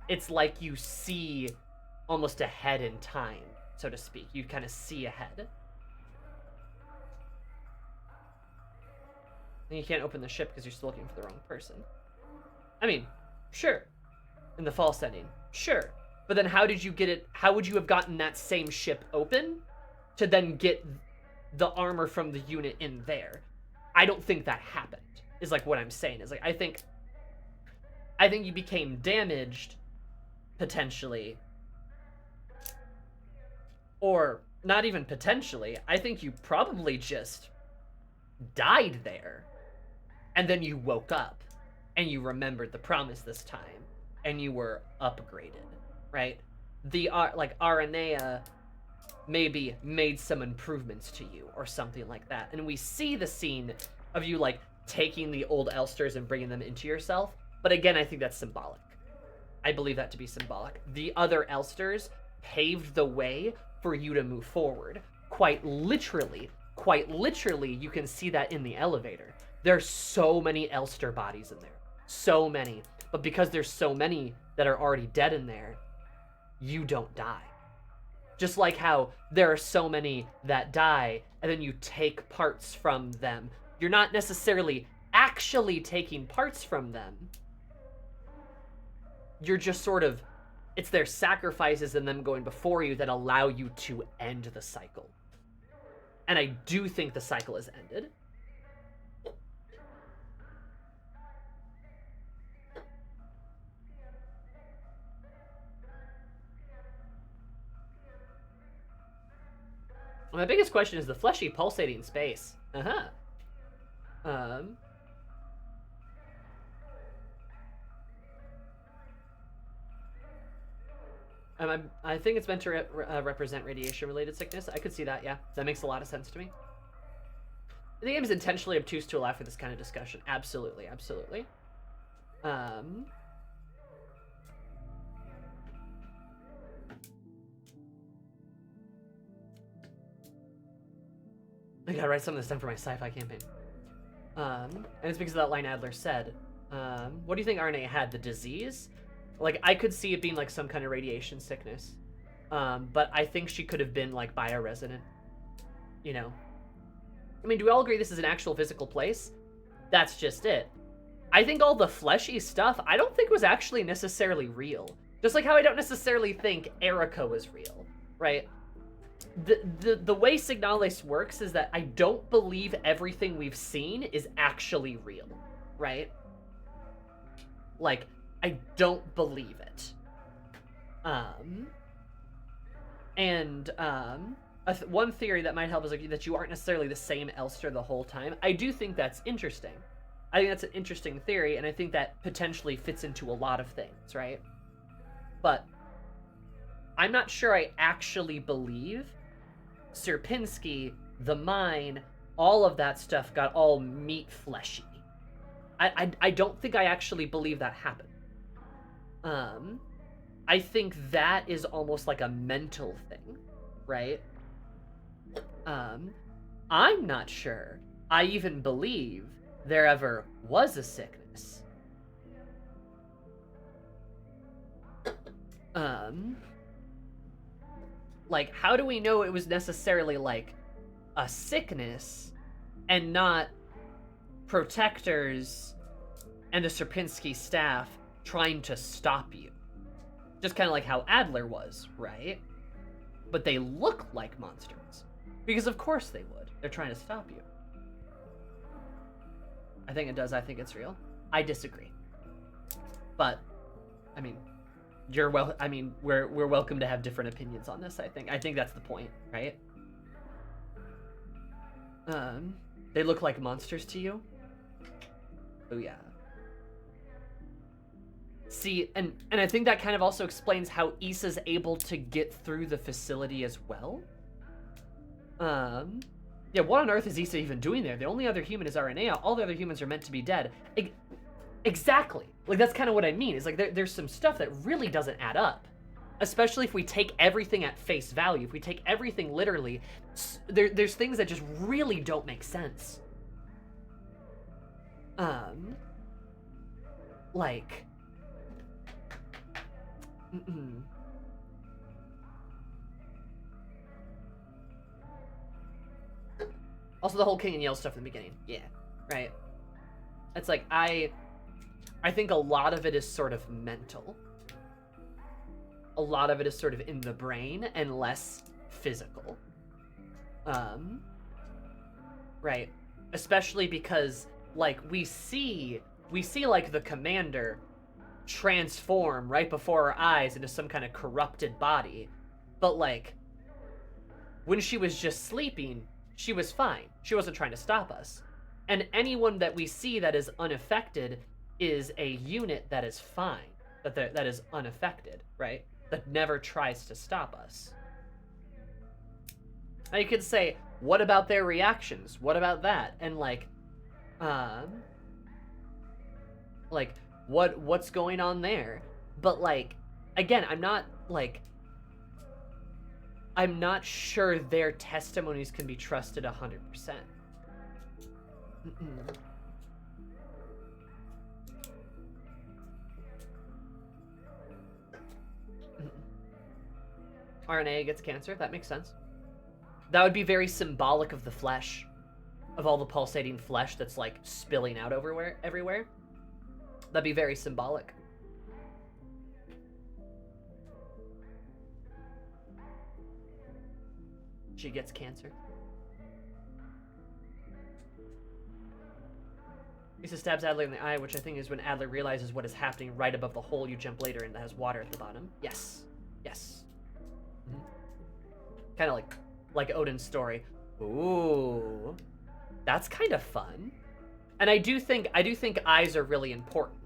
It's like you see almost ahead in time, so to speak. You kind of see ahead. And you can't open the ship because you're still looking for the wrong person. I mean, sure. In the false ending, sure. But then how did you get it? How would you have gotten that same ship open to then get the armor from the unit in there? I don't think that happened, is like what I'm saying. Is like, I think you became damaged, potentially. Or not even potentially. I think you probably just died there. And then you woke up and you remembered the promise this time and you were upgraded. Right? The Aranea maybe made some improvements to you or something like that. And we see the scene of you, like, taking the old Elsters and bringing them into yourself. But again, I think that's symbolic. I believe that to be symbolic. The other Elsters paved the way for you to move forward. Quite literally, you can see that in the elevator. There's so many Elster bodies in there. So many. But because there's so many that are already dead in there, you don't die. Just like how there are so many that die and then you take parts from them. You're not necessarily actually taking parts from them. You're just sort of, it's their sacrifices and them going before you that allow you to end the cycle. And I do think the cycle is ended. My biggest question is the fleshy pulsating space. I think it's meant to represent radiation-related sickness. I could see that, yeah. That makes a lot of sense to me. The game is intentionally obtuse to allow for this kind of discussion. Absolutely, absolutely. I gotta write some of this down for my sci-fi campaign. And it's because of that line Adler said. What do you think RNA had? The disease? Like, I could see it being like some kind of radiation sickness. But I think she could have been like bioresonant. You know? I mean, do we all agree this is an actual physical place? That's just it. I think all the fleshy stuff, I don't think was actually necessarily real. Just like how I don't necessarily think Erica was real, right? The way Signalis works is that I don't believe everything we've seen is actually real, right? Like, I don't believe it. One theory that might help is like that you aren't necessarily the same Elster the whole time. I do think that's interesting. I think that's an interesting theory, and I think that potentially fits into a lot of things, right? But I'm not sure I actually believe Sierpinski, the mine, all of that stuff got all meat fleshy. I don't think I actually believe that happened. I think that is almost like a mental thing, right? I'm not sure I even believe there ever was a sickness. Like, how do we know it was necessarily, like, a sickness and not protectors and the Sierpinski staff trying to stop you? Just kind of like how Adler was, right? But they look like monsters. Because of course they would. They're trying to stop you. I think it does. I think it's real. I disagree. But, I mean, we're welcome to have different opinions on this, I think. I think that's the point, right? They look like monsters to you? Oh, yeah. See, and I think that kind of also explains how Issa's able to get through the facility as well. Yeah, what on earth is Issa even doing there? The only other human is RNA. All the other humans are meant to be dead. Exactly. Like, that's kind of what I mean. Is like, there's some stuff that really doesn't add up. Especially if we take everything at face value. If we take everything literally, there's things that just really don't make sense. Like... Also, the whole King and Yale stuff in the beginning. Yeah, right. It's like, I think a lot of it is sort of mental. A lot of it is sort of in the brain and less physical. Right. Especially because, like, we see like the commander transform right before our eyes into some kind of corrupted body. But, like, when she was just sleeping, she was fine. She wasn't trying to stop us. And anyone that we see that is unaffected is a unit that is fine. That is unaffected, right? That never tries to stop us. Now you could say, what about their reactions? What about that? And what's going on there? But like, again, I'm not sure their testimonies can be trusted 100%. RNA gets cancer, that makes sense. That would be very symbolic of the flesh. Of all the pulsating flesh that's like spilling out everywhere. That'd be very symbolic. She gets cancer. Lisa stabs Adler in the eye, which I think is when Adler realizes what is happening right above the hole you jump later in that has water at the bottom. Yes. Yes. Mm-hmm. Kind of like like Odin's story. Ooh, that's kind of fun. And I do think eyes are really important,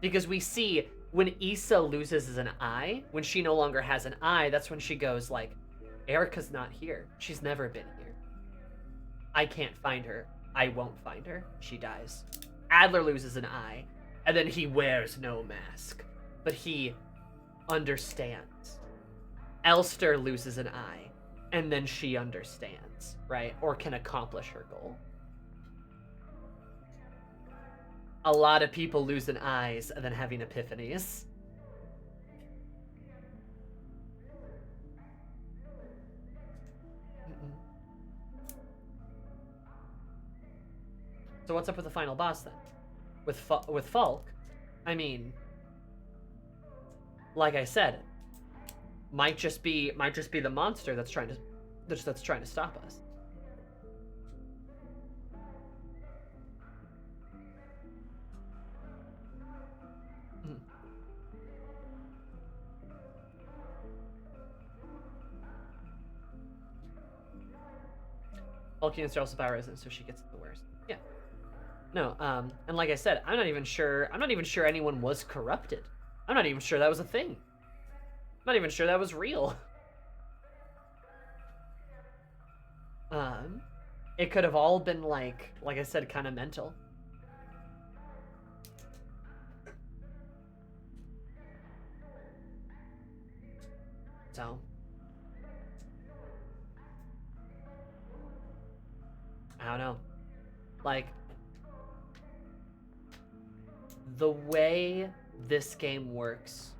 because we see when Issa loses an eye, when she no longer has an eye, that's when she goes like, Erica's not here. She's never been here. I can't find her. I won't find her. She dies. Adler loses an eye, and then he wears no mask, but he understands. Elster loses an eye, and then she understands, right? Or can accomplish her goal. A lot of people losing eyes and then having epiphanies. So what's up with the final boss then? With Falk, I mean, like I said, might just be the monster that's trying to stop us. Falkians are also power resistant, so she gets the worst. Yeah. No, and like I said, I'm not even sure anyone was corrupted. I'm not even sure that was a thing. I'm not even sure that was real. It could have all been like I said, kind of mental. So, I don't know. Like, the way this game works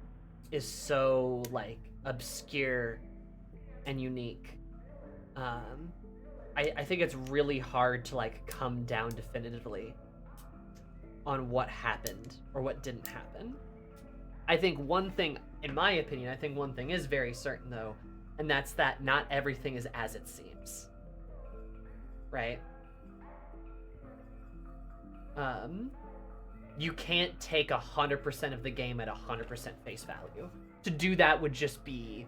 is so, like, obscure and unique. I think it's really hard to, like, come down definitively on what happened or what didn't happen. I think one thing, in my opinion, is very certain, though, and that's that not everything is as it seems. Right? You can't take 100% of the game at 100% face value. To do that would just be,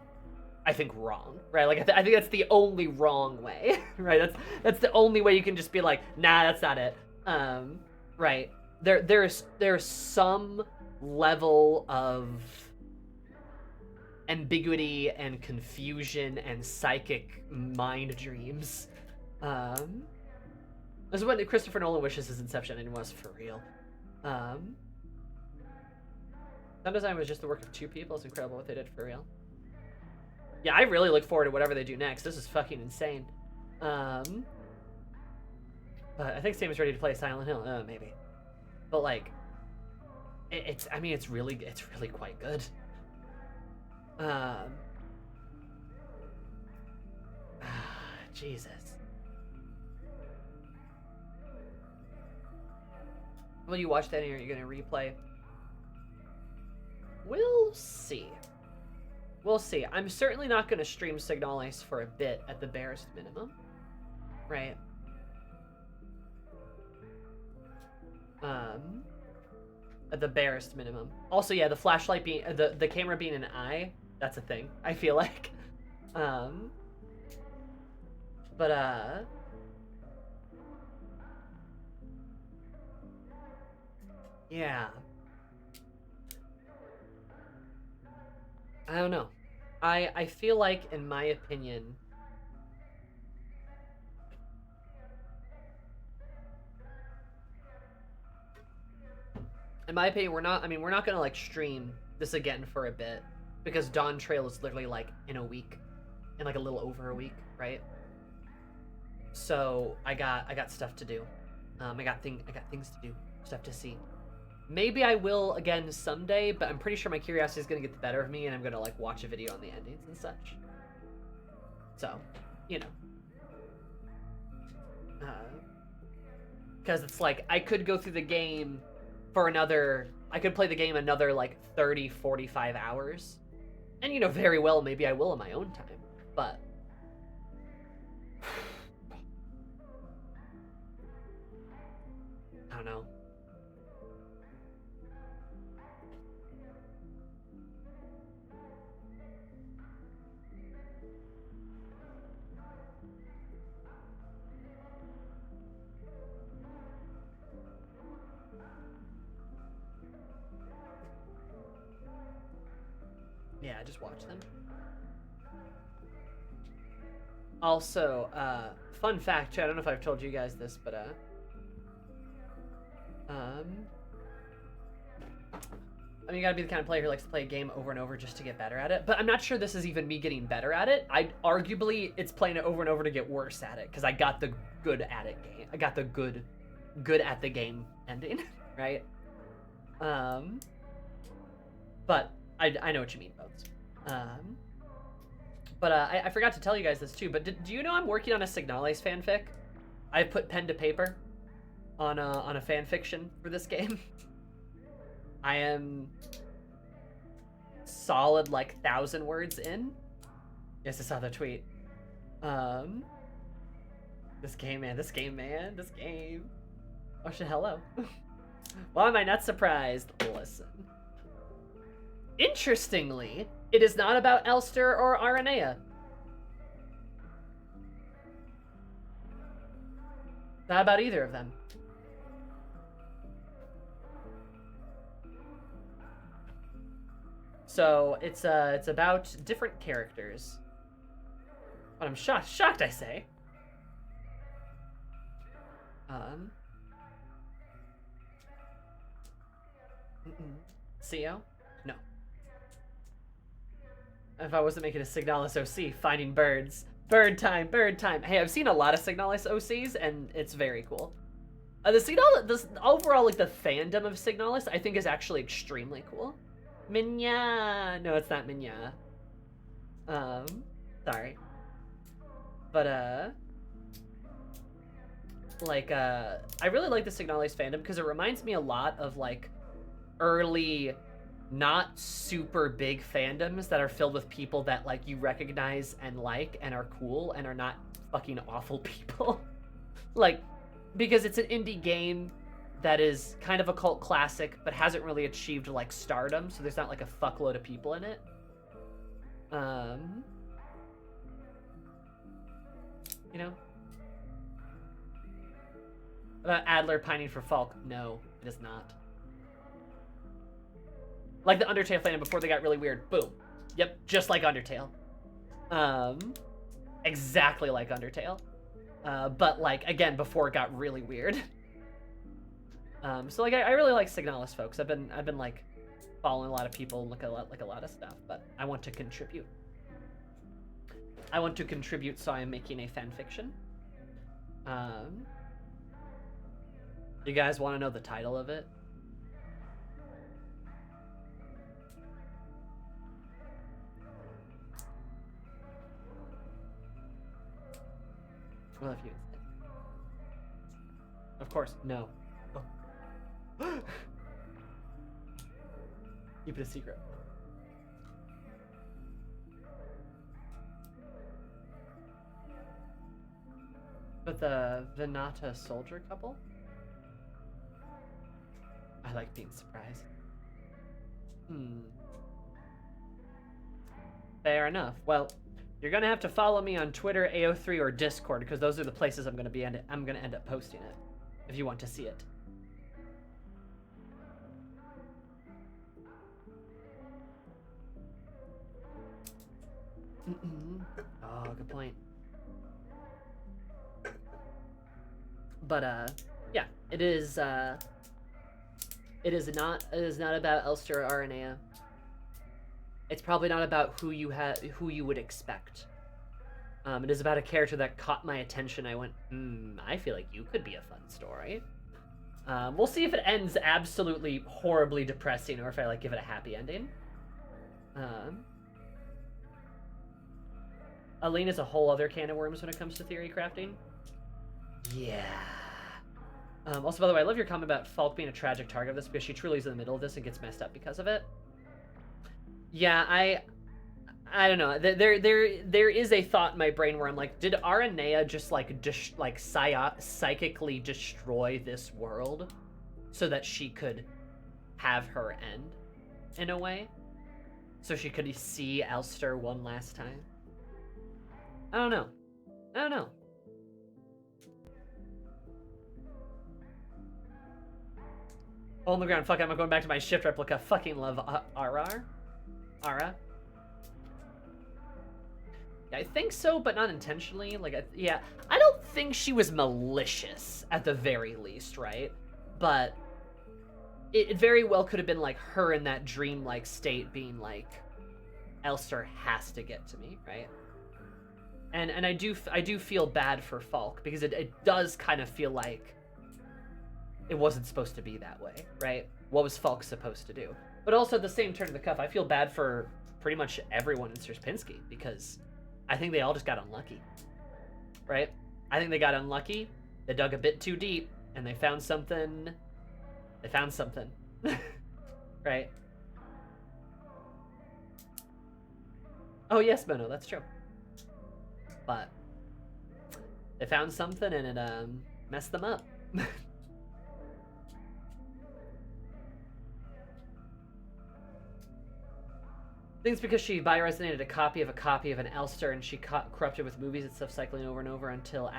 I think, wrong, right? Like, I think that's the only wrong way, right? That's the only way you can just be like, nah, that's not it. Right? There's some level of ambiguity and confusion and psychic mind dreams. This is what Christopher Nolan wishes his Inception ending was for real. Sound design was just the work of 2 people. It's incredible what they did for real. Yeah, I really look forward to whatever they do next. This is fucking insane. But I think Sam is ready to play Silent Hill. Maybe. But like, it's really quite good. Jesus. Will you watch that, or are you gonna replay? We'll see. We'll see. I'm certainly not gonna stream Signalis for a bit at the barest minimum, right? At the barest minimum. Also, yeah, the flashlight being the camera being an eye, that's a thing. I feel like, but yeah. I don't know. I feel like, in my opinion, we're not gonna like stream this again for a bit, because Dawn Trail is literally like in a week, in like a little over a week, right? So I got stuff to do. I got things to do, stuff to see. Maybe I will again someday, but I'm pretty sure my curiosity is gonna get the better of me, and I'm gonna like watch a video on the endings and such. So, you know, because it's like I could go through the game for I could play the game another like 30-45 hours, and you know, very well maybe I will in my own time, but I don't know. just watch them. Also, fun fact, I don't know if I've told you guys this, but I mean, you gotta be the kind of player who likes to play a game over and over just to get better at it. But I'm not sure this is even me getting better at it. Arguably, it's playing it over and over to get worse at it, because I got the good at it game. I got the good at the game ending, right? But I know what you mean, Bones. But I forgot to tell you guys this too. But do you know I'm working on a Signalis fanfic? I put pen to paper on a fan fiction for this game. I am solid like 1,000 words in. Yes, I saw the tweet. This game. Oh shit, hello. Why am I not surprised? Listen. Interestingly, it is not about Elster or Aranea. Not about either of them. So it's about different characters. But I'm shocked I say. CO? No. If I wasn't making a Signalis OC, finding birds. Bird time. Hey, I've seen a lot of Signalis OCs, and it's very cool. The overall, like, the fandom of Signalis, I think is actually extremely cool. Minya! No, it's not Minya. Sorry. But, I really like the Signalis fandom because it reminds me a lot of, like, early, not super big fandoms that are filled with people that, like, you recognize and like and are cool and are not fucking awful people. Like, because it's an indie game that is kind of a cult classic but hasn't really achieved, like, stardom, so there's not, like, a fuckload of people in it. You know? About Adler pining for Falk. No, it is not. Like the Undertale fandom before they got really weird. Boom. Yep, just like Undertale. Exactly like Undertale. But, like, again, before it got really weird. So, like, I really like Signalis, folks. I've been like following a lot of people and look at a lot of stuff, but I want to contribute. So I am making a fan fiction. You guys want to know the title of it? Well, if you... Of course, no. Oh. Keep it a secret. But the Venata soldier couple? I like being surprised. Fair enough. Well, you're gonna have to follow me on Twitter, AO3, or Discord, because those are the places I'm gonna end up posting it, if you want to see it. Oh, good point. But yeah, it is not about Elster or Aranea. It's probably not about who you would expect. It is about a character that caught my attention. I went, I feel like you could be a fun story. We'll see if it ends absolutely horribly depressing or if I, like, give it a happy ending. Aline is a whole other can of worms when it comes to theory crafting. Yeah. Also, by the way, I love your comment about Falk being a tragic target of this, because she truly is in the middle of this and gets messed up because of it. Yeah, I don't know. There is a thought in my brain where I'm like, did Aranea just psychically destroy this world so that she could have her end in a way, so she could see Elster one last time? I don't know. Hole in the ground. Fuck, I'm going back to my shift replica. Fucking love Ara. I think so, but not intentionally. Like, yeah, I don't think she was malicious at the very least, right? But it very well could have been like her in that dreamlike state being like, Elster has to get to me, right? And I do feel bad for Falk because it does kind of feel like it wasn't supposed to be that way, right? What was Falk supposed to do? But also at the same turn of the cuff, I feel bad for pretty much everyone in Sierpinski because I think they all just got unlucky, right? I think they got unlucky, they dug a bit too deep, and they found something. They found something, right? Oh yes, Mono, that's true. But they found something and it messed them up. I think it's because she bioresonated a copy of an Elster, and she corrupted with movies and stuff cycling over and over until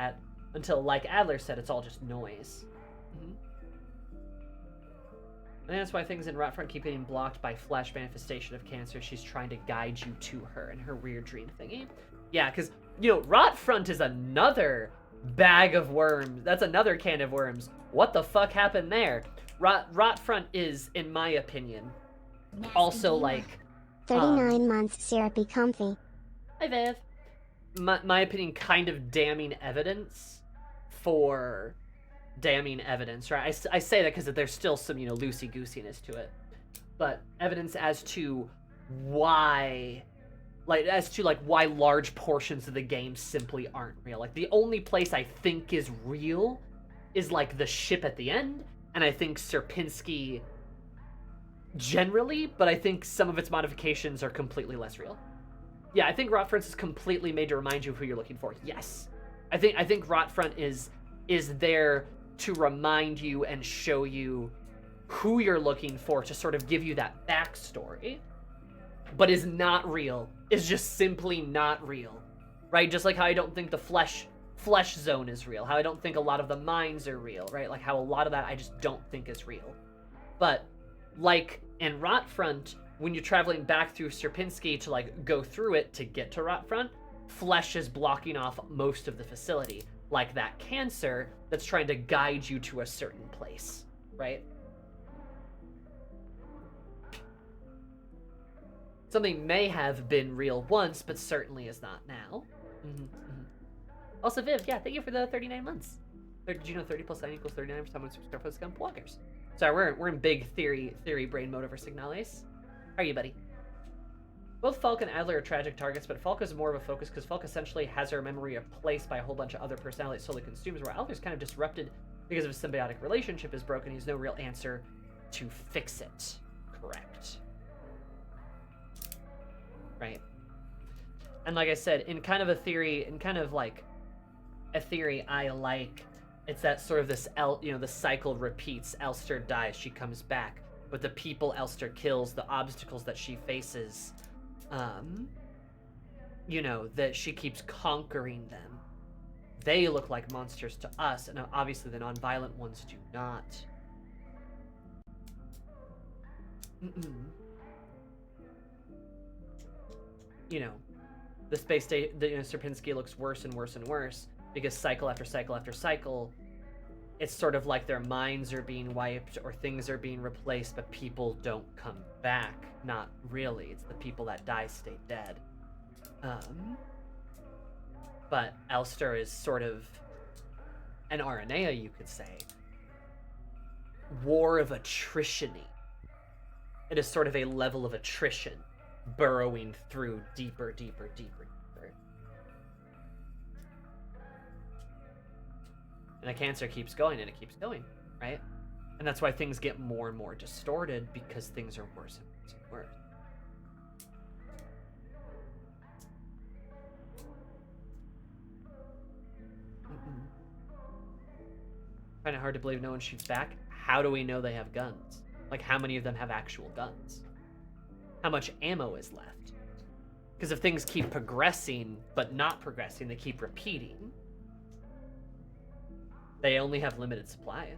like Adler said, it's all just noise. Mm-hmm. I think that's why things in Rotfront keep getting blocked by flash manifestation of cancer. She's trying to guide you to her in her weird dream thingy. Yeah, because, you know, Rotfront is another bag of worms. That's another can of worms. What the fuck happened there? Rotfront is, in my opinion, also like... 39 months, syrupy comfy. Hi, Viv. My opinion, kind of damning evidence for damning evidence, right? I say that because there's still some, you know, loosey-goosiness to it. But evidence as to why... why large portions of the game simply aren't real. Like, the only place I think is real is, like, the ship at the end, and I think Sierpinski generally, but I think some of its modifications are completely less real. Yeah, I think Rotfront is completely made to remind you of who you're looking for. Yes. I think Rotfront is there to remind you and show you who you're looking for, to sort of give you that backstory, but is not real. Is just simply not real, right? Just like how I don't think the flesh zone is real, how I don't think a lot of the mines are real, right? Like how a lot of that I just don't think is real. But like in Rotfront, when you're traveling back through Sierpinski to like go through it to get to Rotfront, flesh is blocking off most of the facility, like that cancer that's trying to guide you to a certain place, right? Something may have been real once, but certainly is not now. Mm-hmm, mm-hmm. Also, Viv, yeah, thank you for the 39 months. Did you know 30 plus 9 equals 39 for someone who's subscribed for the scum bloggers? Sorry, we're in big theory brain mode over Signalis. How are you, buddy? Both Falk and Adler are tragic targets, but Falk is more of a focus because Falk essentially has her memory replaced by a whole bunch of other personalities solely consumes, where Adler's kind of disrupted because of his symbiotic relationship is broken. He's no real answer to fix it. Correct. Right. And like I said, in kind of a theory I like, it's that sort of this, the cycle repeats. Elster dies, she comes back, but the people Elster kills, the obstacles that she faces, that she keeps conquering them. They look like monsters to us, and obviously the non-violent ones do not. The space station, Sierpinski looks worse and worse and worse because cycle after cycle after cycle, it's sort of like their minds are being wiped or things are being replaced, but people don't come back. Not really. It's the people that die stay dead. But Elster is sort of an RNA, you could say. War of attrition-y. It is sort of a level of attrition, burrowing through deeper, deeper, deeper, deeper. And the cancer keeps going and it keeps going, right? And that's why things get more and more distorted, because things are worse and worse and worse. Find it hard to believe no one shoots back. How do we know they have guns? Like, how many of them have actual guns? How much ammo is left? Because if things keep progressing, but not progressing, they keep repeating, they only have limited supplies.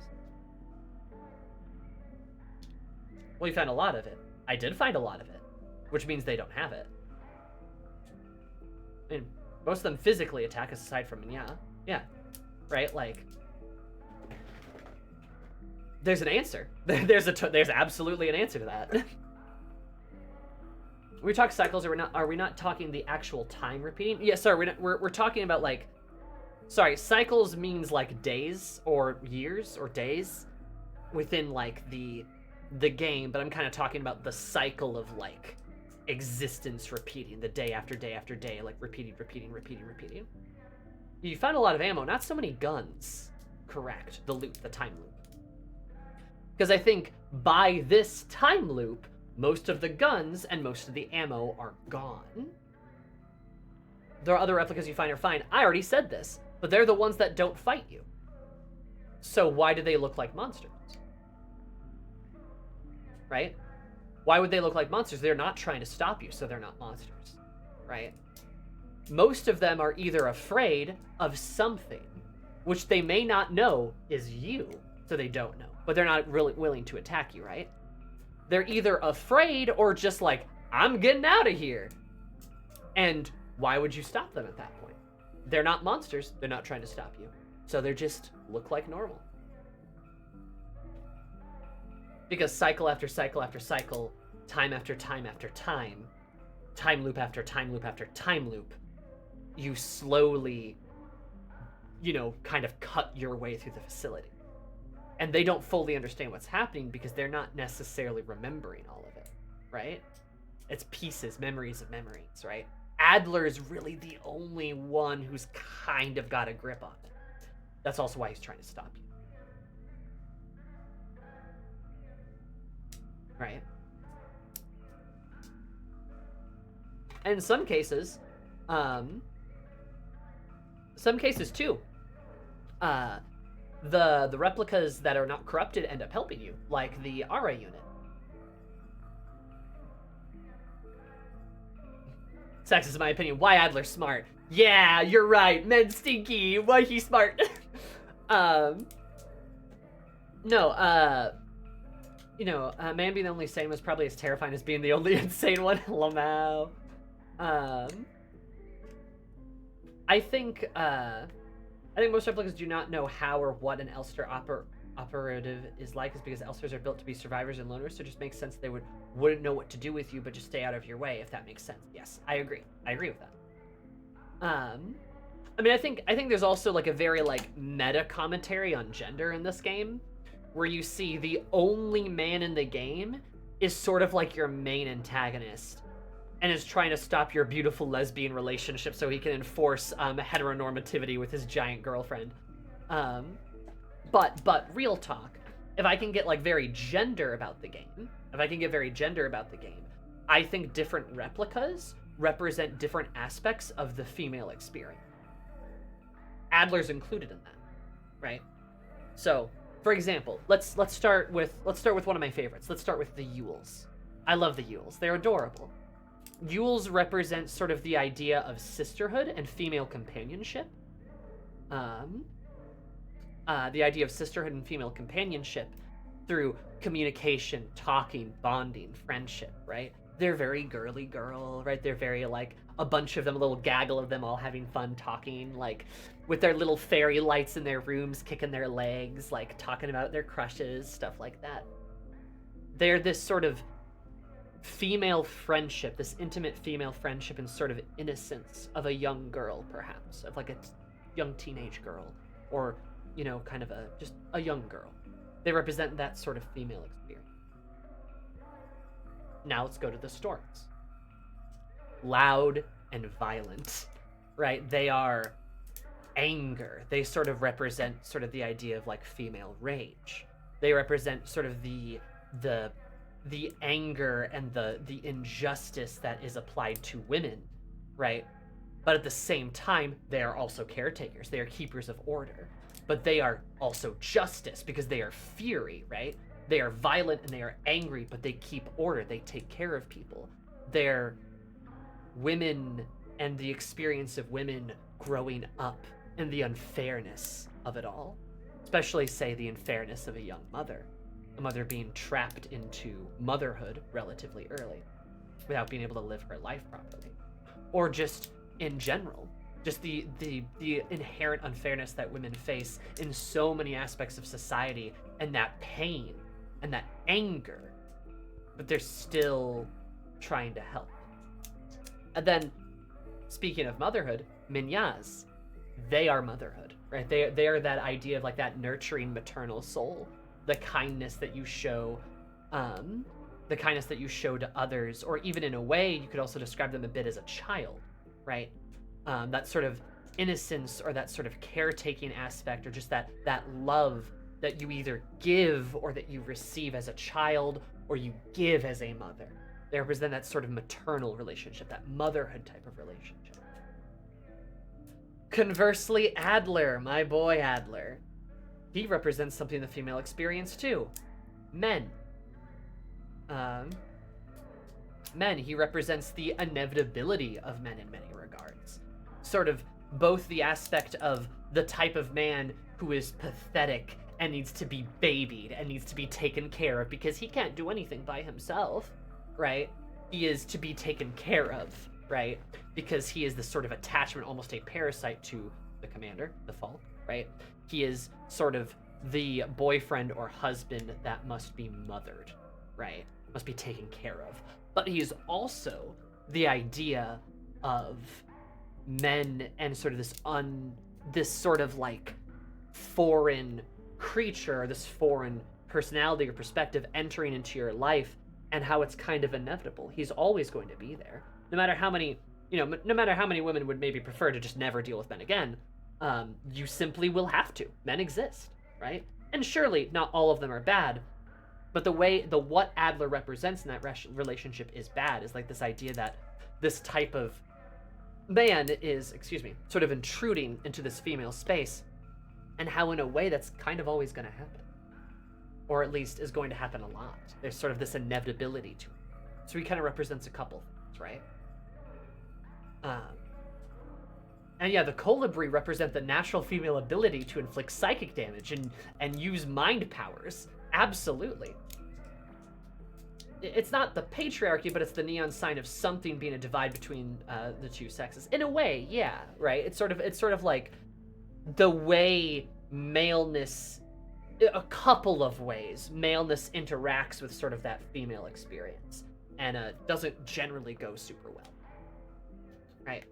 Well, you found a lot of it. I did find a lot of it, which means they don't have it. I mean, Most of them physically attack us aside from yeah, right? Like, there's an answer. There's absolutely an answer to that. We talk cycles, are we not talking the actual time repeating? Yeah, sorry, we're talking about like, sorry, cycles means like days or years or days within like the game, but I'm kind of talking about the cycle of like existence repeating, the day after day after day, like repeating. You found a lot of ammo, not so many guns. Correct, the loop, the time loop. Because I think by this time loop, most of the guns and most of the ammo are gone. There are other replicas you find are fine. I already said this, but they're the ones that don't fight you. So why do they look like monsters? Right? Why would they look like monsters? They're not trying to stop you, so they're not monsters. Right? Most of them are either afraid of something, which they may not know is you, so they don't know. But they're not really willing to attack you, right? They're either afraid or just like, I'm getting out of here. And why would you stop them at that point? They're not monsters. They're not trying to stop you. So they just look like normal. Because cycle after cycle after cycle, time after time after time loop after time loop after time loop, you slowly, kind of cut your way through the facility. And they don't fully understand what's happening because they're not necessarily remembering all of it, right? It's pieces, memories of memories, right? Adler is really the only one who's kind of got a grip on it. That's also why he's trying to stop you. Right? And in some cases too, the replicas that are not corrupted end up helping you, like the Ara unit. Sex is my opinion. Why Adler smart? Yeah, you're right. Men stinky. Why he smart? Man being the only sane was probably as terrifying as being the only insane one. Lamau. I think most replicas do not know how or what an Elster operative is like, is because Elsters are built to be survivors and loners, so it just makes sense they wouldn't know what to do with you, but just stay out of your way, if that makes sense. Yes, I agree with that. I think there's also like a very like meta commentary on gender in this game, where you see the only man in the game is sort of like your main antagonist and is trying to stop your beautiful lesbian relationship so he can enforce heteronormativity with his giant girlfriend. But real talk, if I can get like very gender about the game, I think different replicas represent different aspects of the female experience. Adler's included in that, right? So, for example, let's start with one of my favorites. Let's start with the Yules. I love the Yules. They're adorable. Yules represent sort of the idea of sisterhood and female companionship. The idea of sisterhood and female companionship through communication, talking, bonding, friendship, right? They're very girly girl, right? They're very like a bunch of them, a little gaggle of them all having fun talking, like with their little fairy lights in their rooms, kicking their legs, like talking about their crushes, stuff like that. They're this sort of female friendship, this intimate female friendship and sort of innocence of a young girl, perhaps, of like a young teenage girl, or, kind of just a young girl. They represent that sort of female experience. Now let's go to the Storms. Loud and violent, right? They are anger. They sort of represent sort of the idea of like female rage. They represent sort of the anger and the injustice that is applied to women, right? But at the same time, they are also caretakers. They are keepers of order. But they are also justice because they are fury, right? They are violent and they are angry, but they keep order. They take care of people. They're women and the experience of women growing up and the unfairness of it all. Especially, say, the unfairness of a young mother. A mother being trapped into motherhood relatively early without being able to live her life properly. Or just in general, just the inherent unfairness that women face in so many aspects of society, and that pain and that anger, but they're still trying to help. And then, speaking of motherhood, Minyas, they are motherhood, right? They are that idea of like that nurturing maternal soul, the kindness that you show, to others, or even in a way you could also describe them a bit as a child, right? That sort of innocence or that sort of caretaking aspect, or just that love that you either give or that you receive as a child or you give as a mother. They represent that sort of maternal relationship, that motherhood type of relationship. Conversely, Adler, my boy Adler, he represents something in the female experience too. Men. He represents the inevitability of men in many regards. Sort of both the aspect of the type of man who is pathetic and needs to be babied and needs to be taken care of because he can't do anything by himself, right? He is to be taken care of, right? Because he is this sort of attachment, almost a parasite to the commander, the Fall, right? He is sort of the boyfriend or husband that must be mothered, right? Must be taken care of. But he is also the idea of men and sort of this sort of like foreign creature, this foreign personality or perspective entering into your life, and how it's kind of inevitable. He's always going to be there. No matter how many women would maybe prefer to just never deal with men again, you simply will have to. Men exist, right? And surely not all of them are bad, but what Adler represents in that relationship is bad, is like this idea that this type of man is, sort of intruding into this female space, and how in a way that's kind of always going to happen. Or at least is going to happen a lot. There's sort of this inevitability to it. So he kind of represents a couple things, right? And yeah, the Colibri represent the natural female ability to inflict psychic damage and use mind powers. Absolutely. It's not the patriarchy, but it's the neon sign of something being a divide between the two sexes. In a way, yeah, right? It's sort of like the way maleness, a couple of ways, maleness interacts with sort of that female experience, and doesn't generally go super well, right?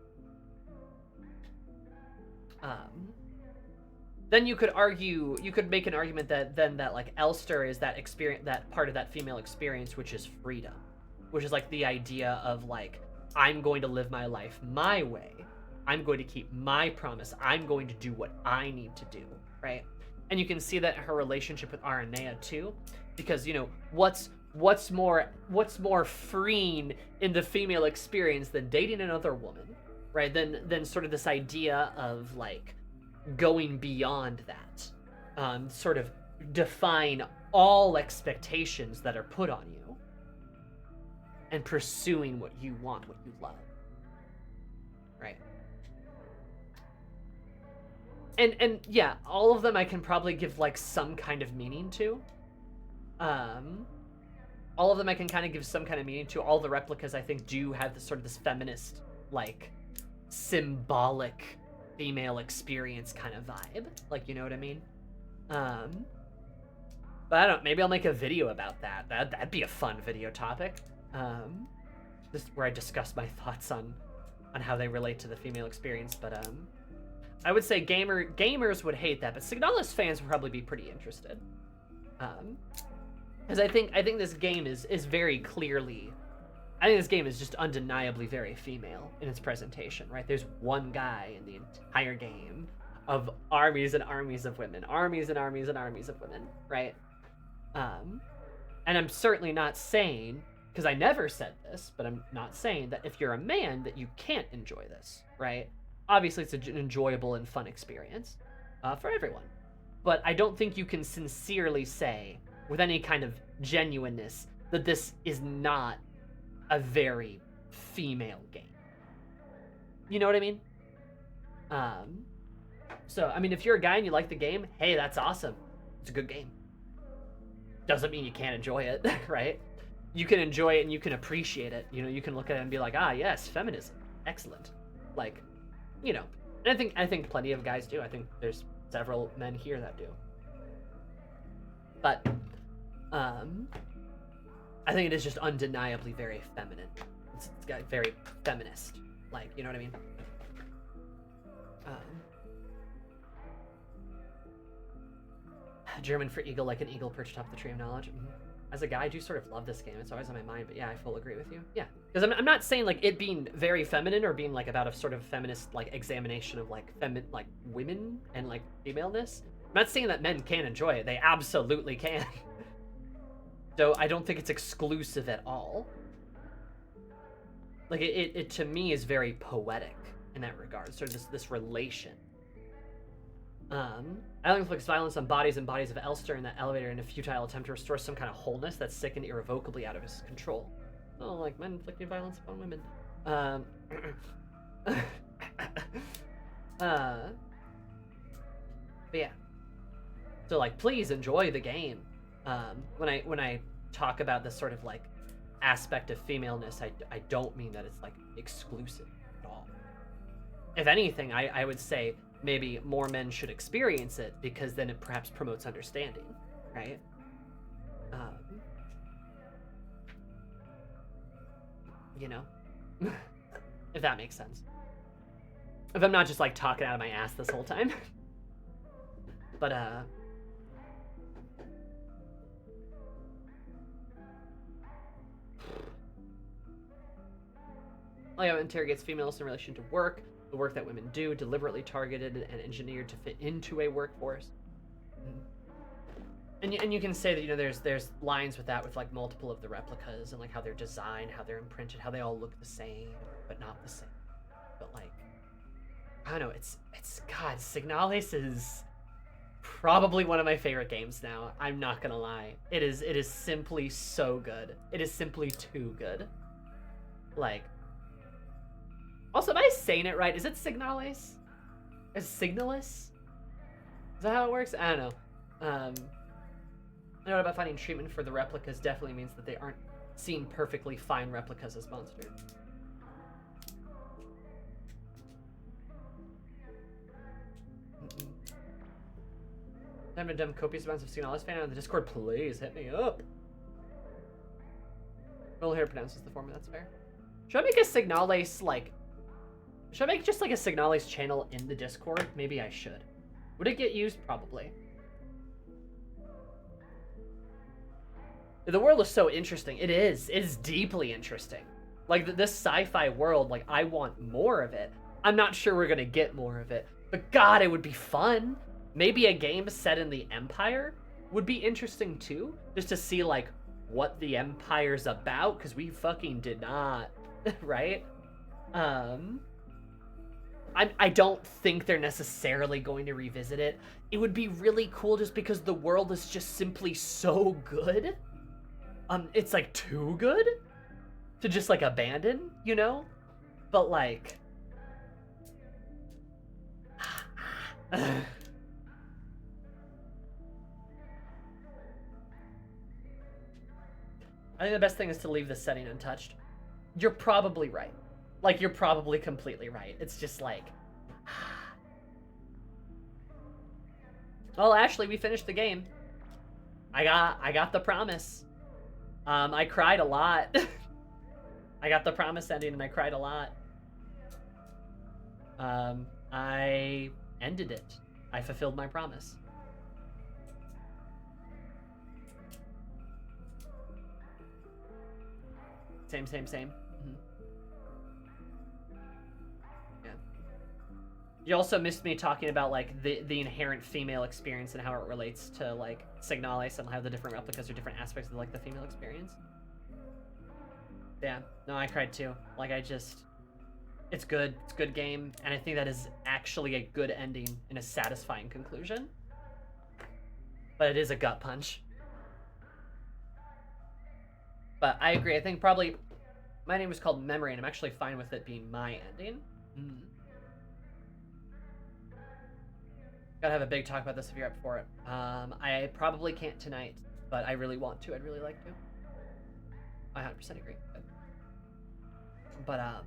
Then you could make an argument that like Elster is that experience, that part of that female experience, which is freedom, which is like the idea of like, I'm going to live my life my way. I'm going to keep my promise. I'm going to do what I need to do, right? And you can see that in her relationship with Aranea too, because what's more freeing in the female experience than dating another woman, right? Then sort of this idea of like going beyond that, sort of defying all expectations that are put on you and pursuing what you want, what you love, right? And yeah, all of them I can probably give like some kind of meaning to. All of them I can kind of give some kind of meaning to. All the replicas I think do have this sort of this feminist, like symbolic female experience kind of vibe. Like, you know what I mean? But I don't, maybe I'll make a video about that. That'd be a fun video topic. Just where I discuss my thoughts on how they relate to the female experience, but I would say gamers would hate that, but Signalis fans would probably be pretty interested. Because I think this game is very clearly, I think this game is just undeniably very female in its presentation, right? There's one guy in the entire game of armies and armies of women, armies and armies and armies of women, right? And I'm certainly not saying, because I never said this, but I'm not saying that if you're a man that you can't enjoy this, right? Obviously, it's an enjoyable and fun experience for everyone. But I don't think you can sincerely say, with any kind of genuineness, that this is not a very female game. You know what I mean? So, I mean, if you're a guy and you like the game, hey, that's awesome. It's a good game. Doesn't mean you can't enjoy it, right? You can enjoy it and you can appreciate it. You know, you can look at it and be like, ah, yes, feminism. Excellent. Like, you know, And I think plenty of guys do. I think there's several men here that do. But I think it is just undeniably very feminine. It's got very feminist, like, you know what I mean? German for eagle, like an eagle perched atop the tree of knowledge. Mm-hmm. As a guy, I do sort of love this game. It's always on my mind, but yeah, I full agree with you. Yeah, because I'm not saying like it being very feminine or being like about a sort of feminist like examination of like like women and like femaleness. I'm not saying that men can't enjoy it. They absolutely can. So I don't think it's exclusive at all. Like it to me is very poetic in that regard. Sort of this relation. Allen inflicts violence on bodies and bodies of Elster in that elevator in a futile attempt to restore some kind of wholeness that's sick and irrevocably out of his control. Oh, like men inflicting violence upon women. But yeah. So like, please enjoy the game. When I talk about this sort of like aspect of femaleness, I don't mean that it's like exclusive at all. If anything, I would say maybe more men should experience it because then it perhaps promotes understanding, right? You know, if that makes sense. If I'm not just like talking out of my ass this whole time. But Leo interrogates females in relation to work, the work that women do, deliberately targeted and engineered to fit into a workforce. And you can say that, you know, there's lines with that, with like multiple of the replicas and like how they're designed, how they're imprinted, how they all look the same but not the same. But like, I don't know, it's God, Signalis is probably one of my favorite games now. I'm not gonna lie. It is simply so good. It is simply too good. Like, also, am I saying it right? Is it Signalis? Is Signalis? Is that how it works? I don't know. I know about finding treatment for the replicas definitely means that they aren't seen perfectly fine replicas as monsters. Time to dump copious amounts of Signalis fan out of the Discord. Please hit me up. Roll here pronounces the form, that's fair. Should I make a Signalis like? Should I make just like a Signalis channel in the Discord? Maybe I should. Would it get used? Probably. The world is so interesting. It is. It is deeply interesting. Like this sci-fi world, like I want more of it. I'm not sure we're gonna get more of it, but God, it would be fun. Maybe a game set in the Empire would be interesting too, just to see like what the Empire's about, because we fucking did not, right? I don't think they're necessarily going to revisit it. It would be really cool just because the world is just simply so good. It's like too good to just like abandon, you know? But like, I think the best thing is to leave this setting untouched. You're probably right. Like, you're probably completely right. It's just like... Well, Ashley, we finished the game. I got the promise. I cried a lot. I got the promise ending and I cried a lot. I ended it. I fulfilled my promise. Same. Mm-hmm. Yeah. You also missed me talking about like the inherent female experience and how it relates to like Signalis and how the different replicas are different aspects of like the female experience. Yeah. No, I cried too. Like it's good. It's a good game, and I think that is actually a good ending and a satisfying conclusion. But it is a gut punch. But I agree. I think probably my name is called Memory, and I'm actually fine with it being my ending. Gotta have a big talk about this if you're up for it. I probably can't tonight, but I really want to. I'd really like to. I 100% agree. But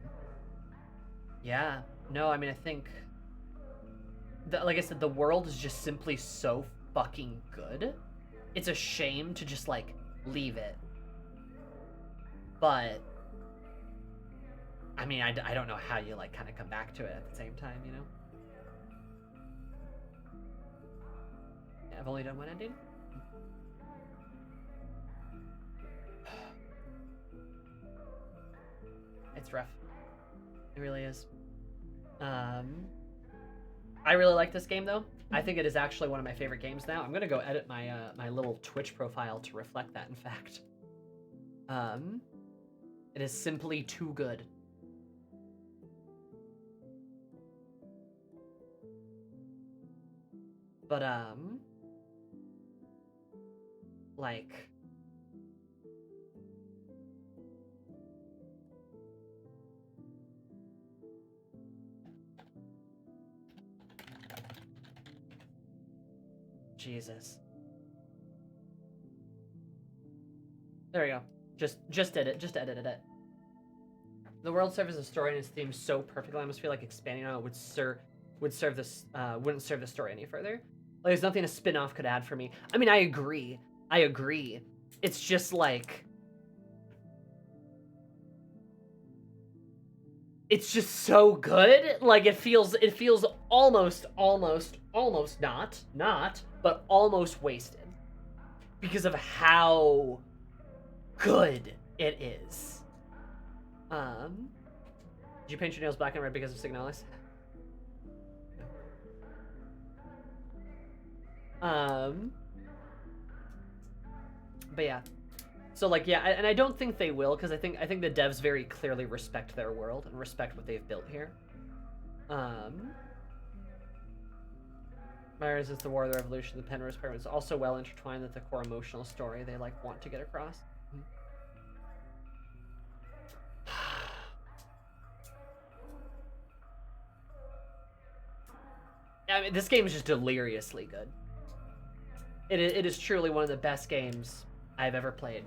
yeah. No, I mean, I think like I said, the world is just simply so fucking good. It's a shame to just, like, leave it. But, I mean, I don't know how you, like, kind of come back to it at the same time, you know? Yeah, I've only done one ending. It's rough. It really is. I really like this game, though. I think it is actually one of my favorite games now. I'm gonna go edit my my little Twitch profile to reflect that, in fact. It is simply too good. But, like... Jesus. There we go. Just did it. Just edited it. The world serves a story and its theme so perfectly. I almost feel like expanding on it wouldn't serve the story any further. Like, there's nothing a spin-off could add for me. I mean, I agree. It's just like, it's just so good. Like, it feels almost not, but almost wasted because of how good it is. Did you paint your nails black and red because of Signalis? But yeah. So, like, yeah, and I don't think they will, because I think the devs very clearly respect their world and respect what they've built here. Myers is the War of the Revolution, the Penrose Pyramid is also well intertwined with the core emotional story they, like, want to get across. I mean, this game is just deliriously good. It is truly one of the best games I've ever played.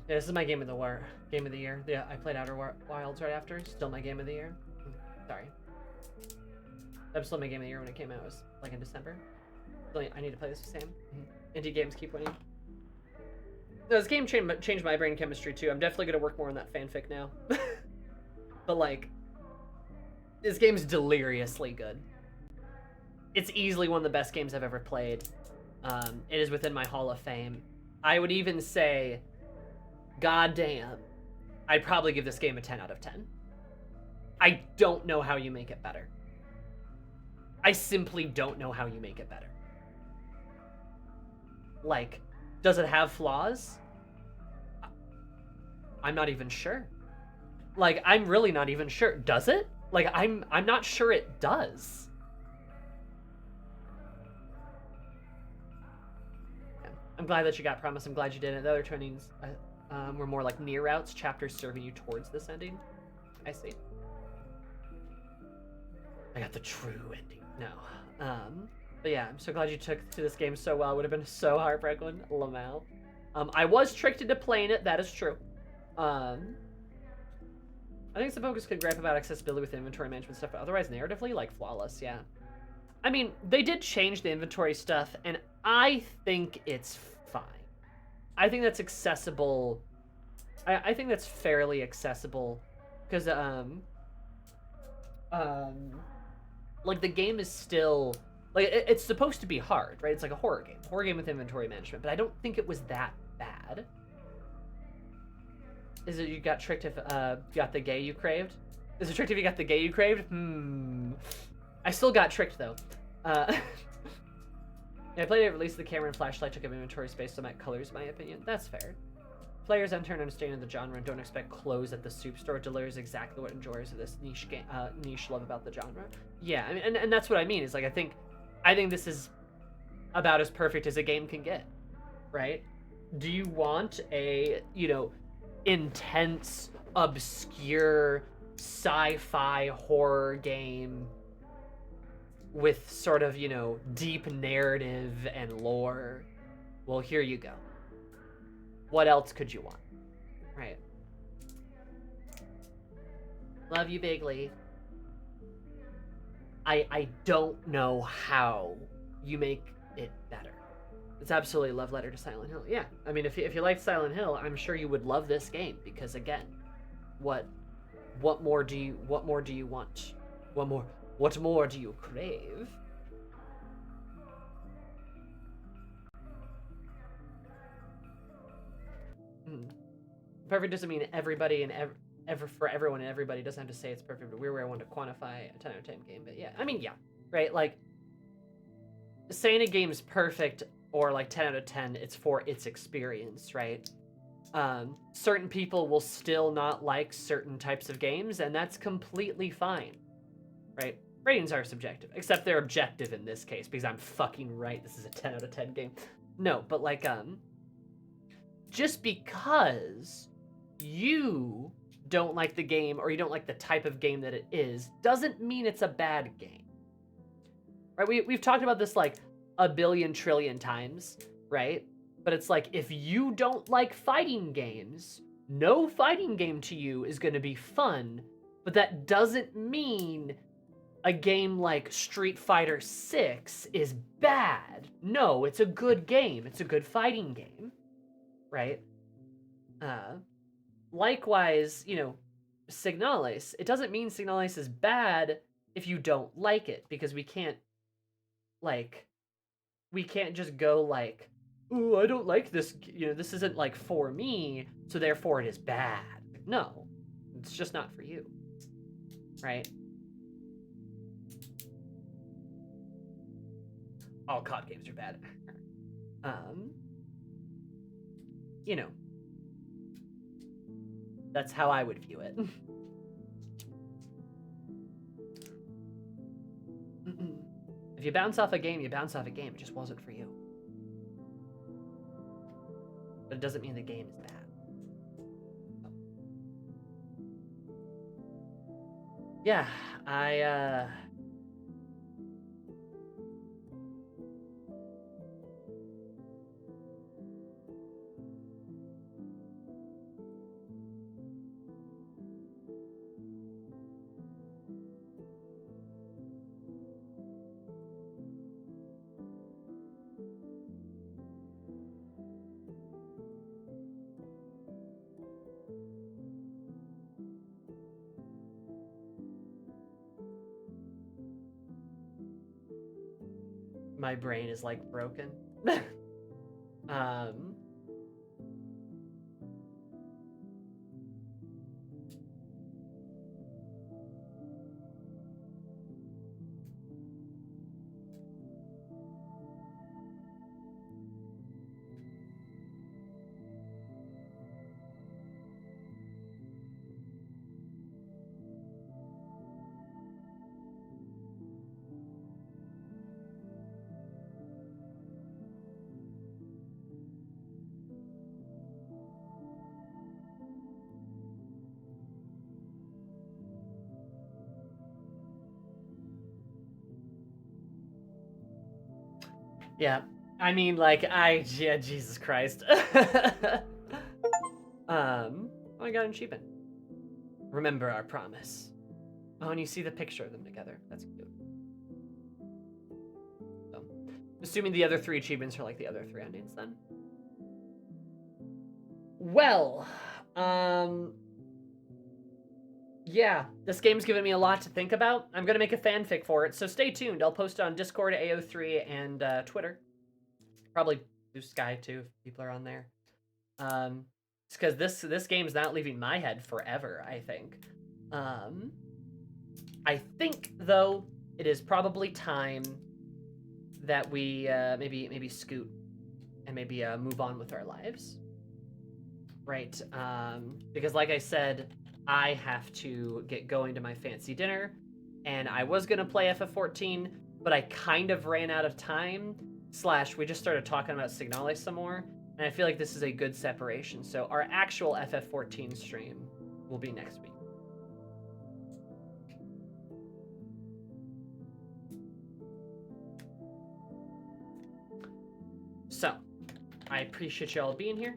Yeah, this is my game of the year. Yeah, I played Outer Wilds right after. Still my game of the year. Sorry. That was still my game of the year when it came out. It was like in December. I need to play this with Sam. Indie games keep winning. No, this game changed my brain chemistry too. I'm definitely gonna work more on that fanfic now. But like, this game's deliriously good. It's easily one of the best games I've ever played. It is within my Hall of Fame. I would even say, goddamn, I'd probably give this game a 10 out of 10. I don't know how you make it better. I simply don't know how you make it better. Like, does it have flaws? I'm not even sure. Like, I'm really not even sure. Does it? Like, I'm not sure it does. I'm glad that you got Promise. I'm glad you did it. The other trainings were more like near routes, chapters serving you towards this ending. I see. I got the true ending. No. But yeah, I'm so glad you took to this game so well. It would have been so heartbreaking. Lamau. I was tricked into playing it. That is true. I think some focus could gripe about accessibility with inventory management stuff, but otherwise narratively, like, flawless, yeah. I mean, they did change the inventory stuff, and I think it's fine. I think that's accessible. I think that's fairly accessible, because, like, the game is still, like, it's supposed to be hard, right? It's like a horror game with inventory management, but I don't think it was that bad. Is it you got tricked if you got the gay you craved? Is it tricked if you got the gay you craved? I still got tricked though. Yeah, I played it, released the camera and flashlight, took up inventory space, so met colors, my opinion. That's fair. Players enter an understanding of the genre and don't expect clothes at the soup store. It delivers exactly what enjoyers of this niche love about the genre. Yeah, I mean, and that's what I mean. Is like I think this is about as perfect as a game can get, right? Do you want a intense, obscure sci-fi horror game with sort of deep narrative and lore? Well, here you go. What else could you want? Right. Love you, Bigly. I don't know how you make it better. It's absolutely a love letter to Silent Hill. Yeah, I mean, if you liked Silent Hill, I'm sure you would love this game because again, what more do you want? What more do you crave? Perfect doesn't mean everybody and for everyone and everybody doesn't have to say it's perfect, but we're where I want to quantify a 10 out of 10 game. But yeah, I mean, yeah, right? Like, saying a game's perfect or like 10 out of 10, it's for its experience, right? Certain people will still not like certain types of games, and that's completely fine, right? Ratings are subjective, except they're objective in this case, because I'm fucking right. This is a 10 out of 10 game. No, but like, just because you don't like the game or you don't like the type of game that it is, doesn't mean it's a bad game. Right? We've talked about this like a billion trillion times, right? But it's like, if you don't like fighting games, no fighting game to you is going to be fun, but that doesn't mean a game like Street Fighter 6 is bad. No, it's a good game. It's a good fighting game, right? Likewise, Signalis, it doesn't mean Signalis is bad if you don't like it, because we can't just go like, ooh, I don't like this, this isn't like for me, so therefore it is bad. No, it's just not for you, right? All COD games are bad. That's how I would view it. If you bounce off a game, you bounce off a game. It just wasn't for you. But it doesn't mean the game is bad. Yeah, my brain is like broken. Yeah, I mean, like, yeah, Jesus Christ. Oh, I got an achievement. Remember our promise. Oh, and you see the picture of them together. That's cute. So, assuming the other 3 achievements are like the other 3 endings, then. Well, yeah, this game's given me a lot to think about. I'm gonna make a fanfic for it, so stay tuned. I'll post it on Discord, AO3, and Twitter. Probably Blue Sky too, if people are on there. It's because this game's not leaving my head forever, I think. I think, though, it is probably time that we maybe scoot and maybe move on with our lives. Right, because like I said, I have to get going to my fancy dinner, and I was gonna play FF14, but I kind of ran out of time, / we just started talking about Signalis some more, and I feel like this is a good separation, so our actual FF14 stream will be next week. So, I appreciate y'all being here.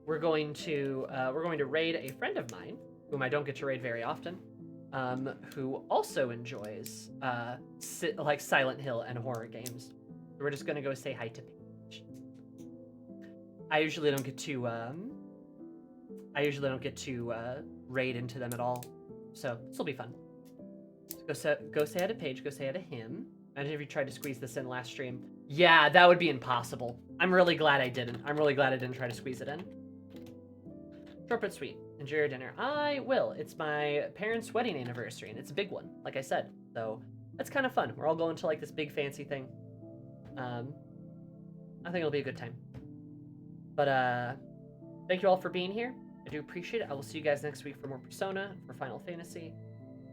We're going to raid a friend of mine, whom I don't get to raid very often, who also enjoys like Silent Hill and horror games. We're just gonna go say hi to Paige. I usually don't get to raid into them at all, so this will be fun. Go say hi to Paige. Go say hi to him. Imagine if you tried to squeeze this in last stream. Yeah, that would be impossible. I'm really glad I didn't. I'm really glad I didn't try to squeeze it in. Short but sweet. Enjoy your dinner. I will. It's my parents' wedding anniversary, and it's a big one, like I said. So that's kind of fun. We're all going to like this big fancy thing. I think it'll be a good time. But thank you all for being here. I do appreciate it. I will see you guys next week for more Persona, for Final Fantasy.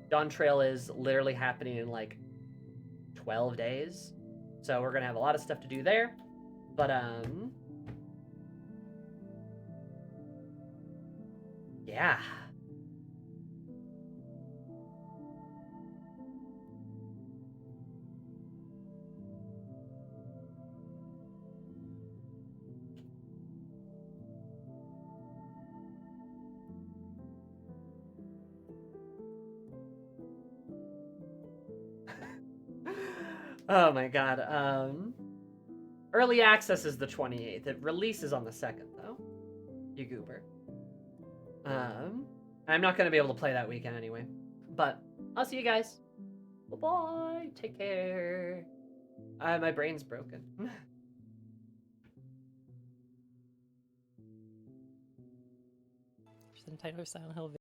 Dawn Trail is literally happening in like 12 days. So we're gonna have a lot of stuff to do there. But yeah. Oh my god. Early access is the 28th. It releases on the 2nd, though. You goober. I'm not gonna be able to play that weekend anyway. But I'll see you guys. Bye-bye. Take care. My brain's broken. Title of Silent Hill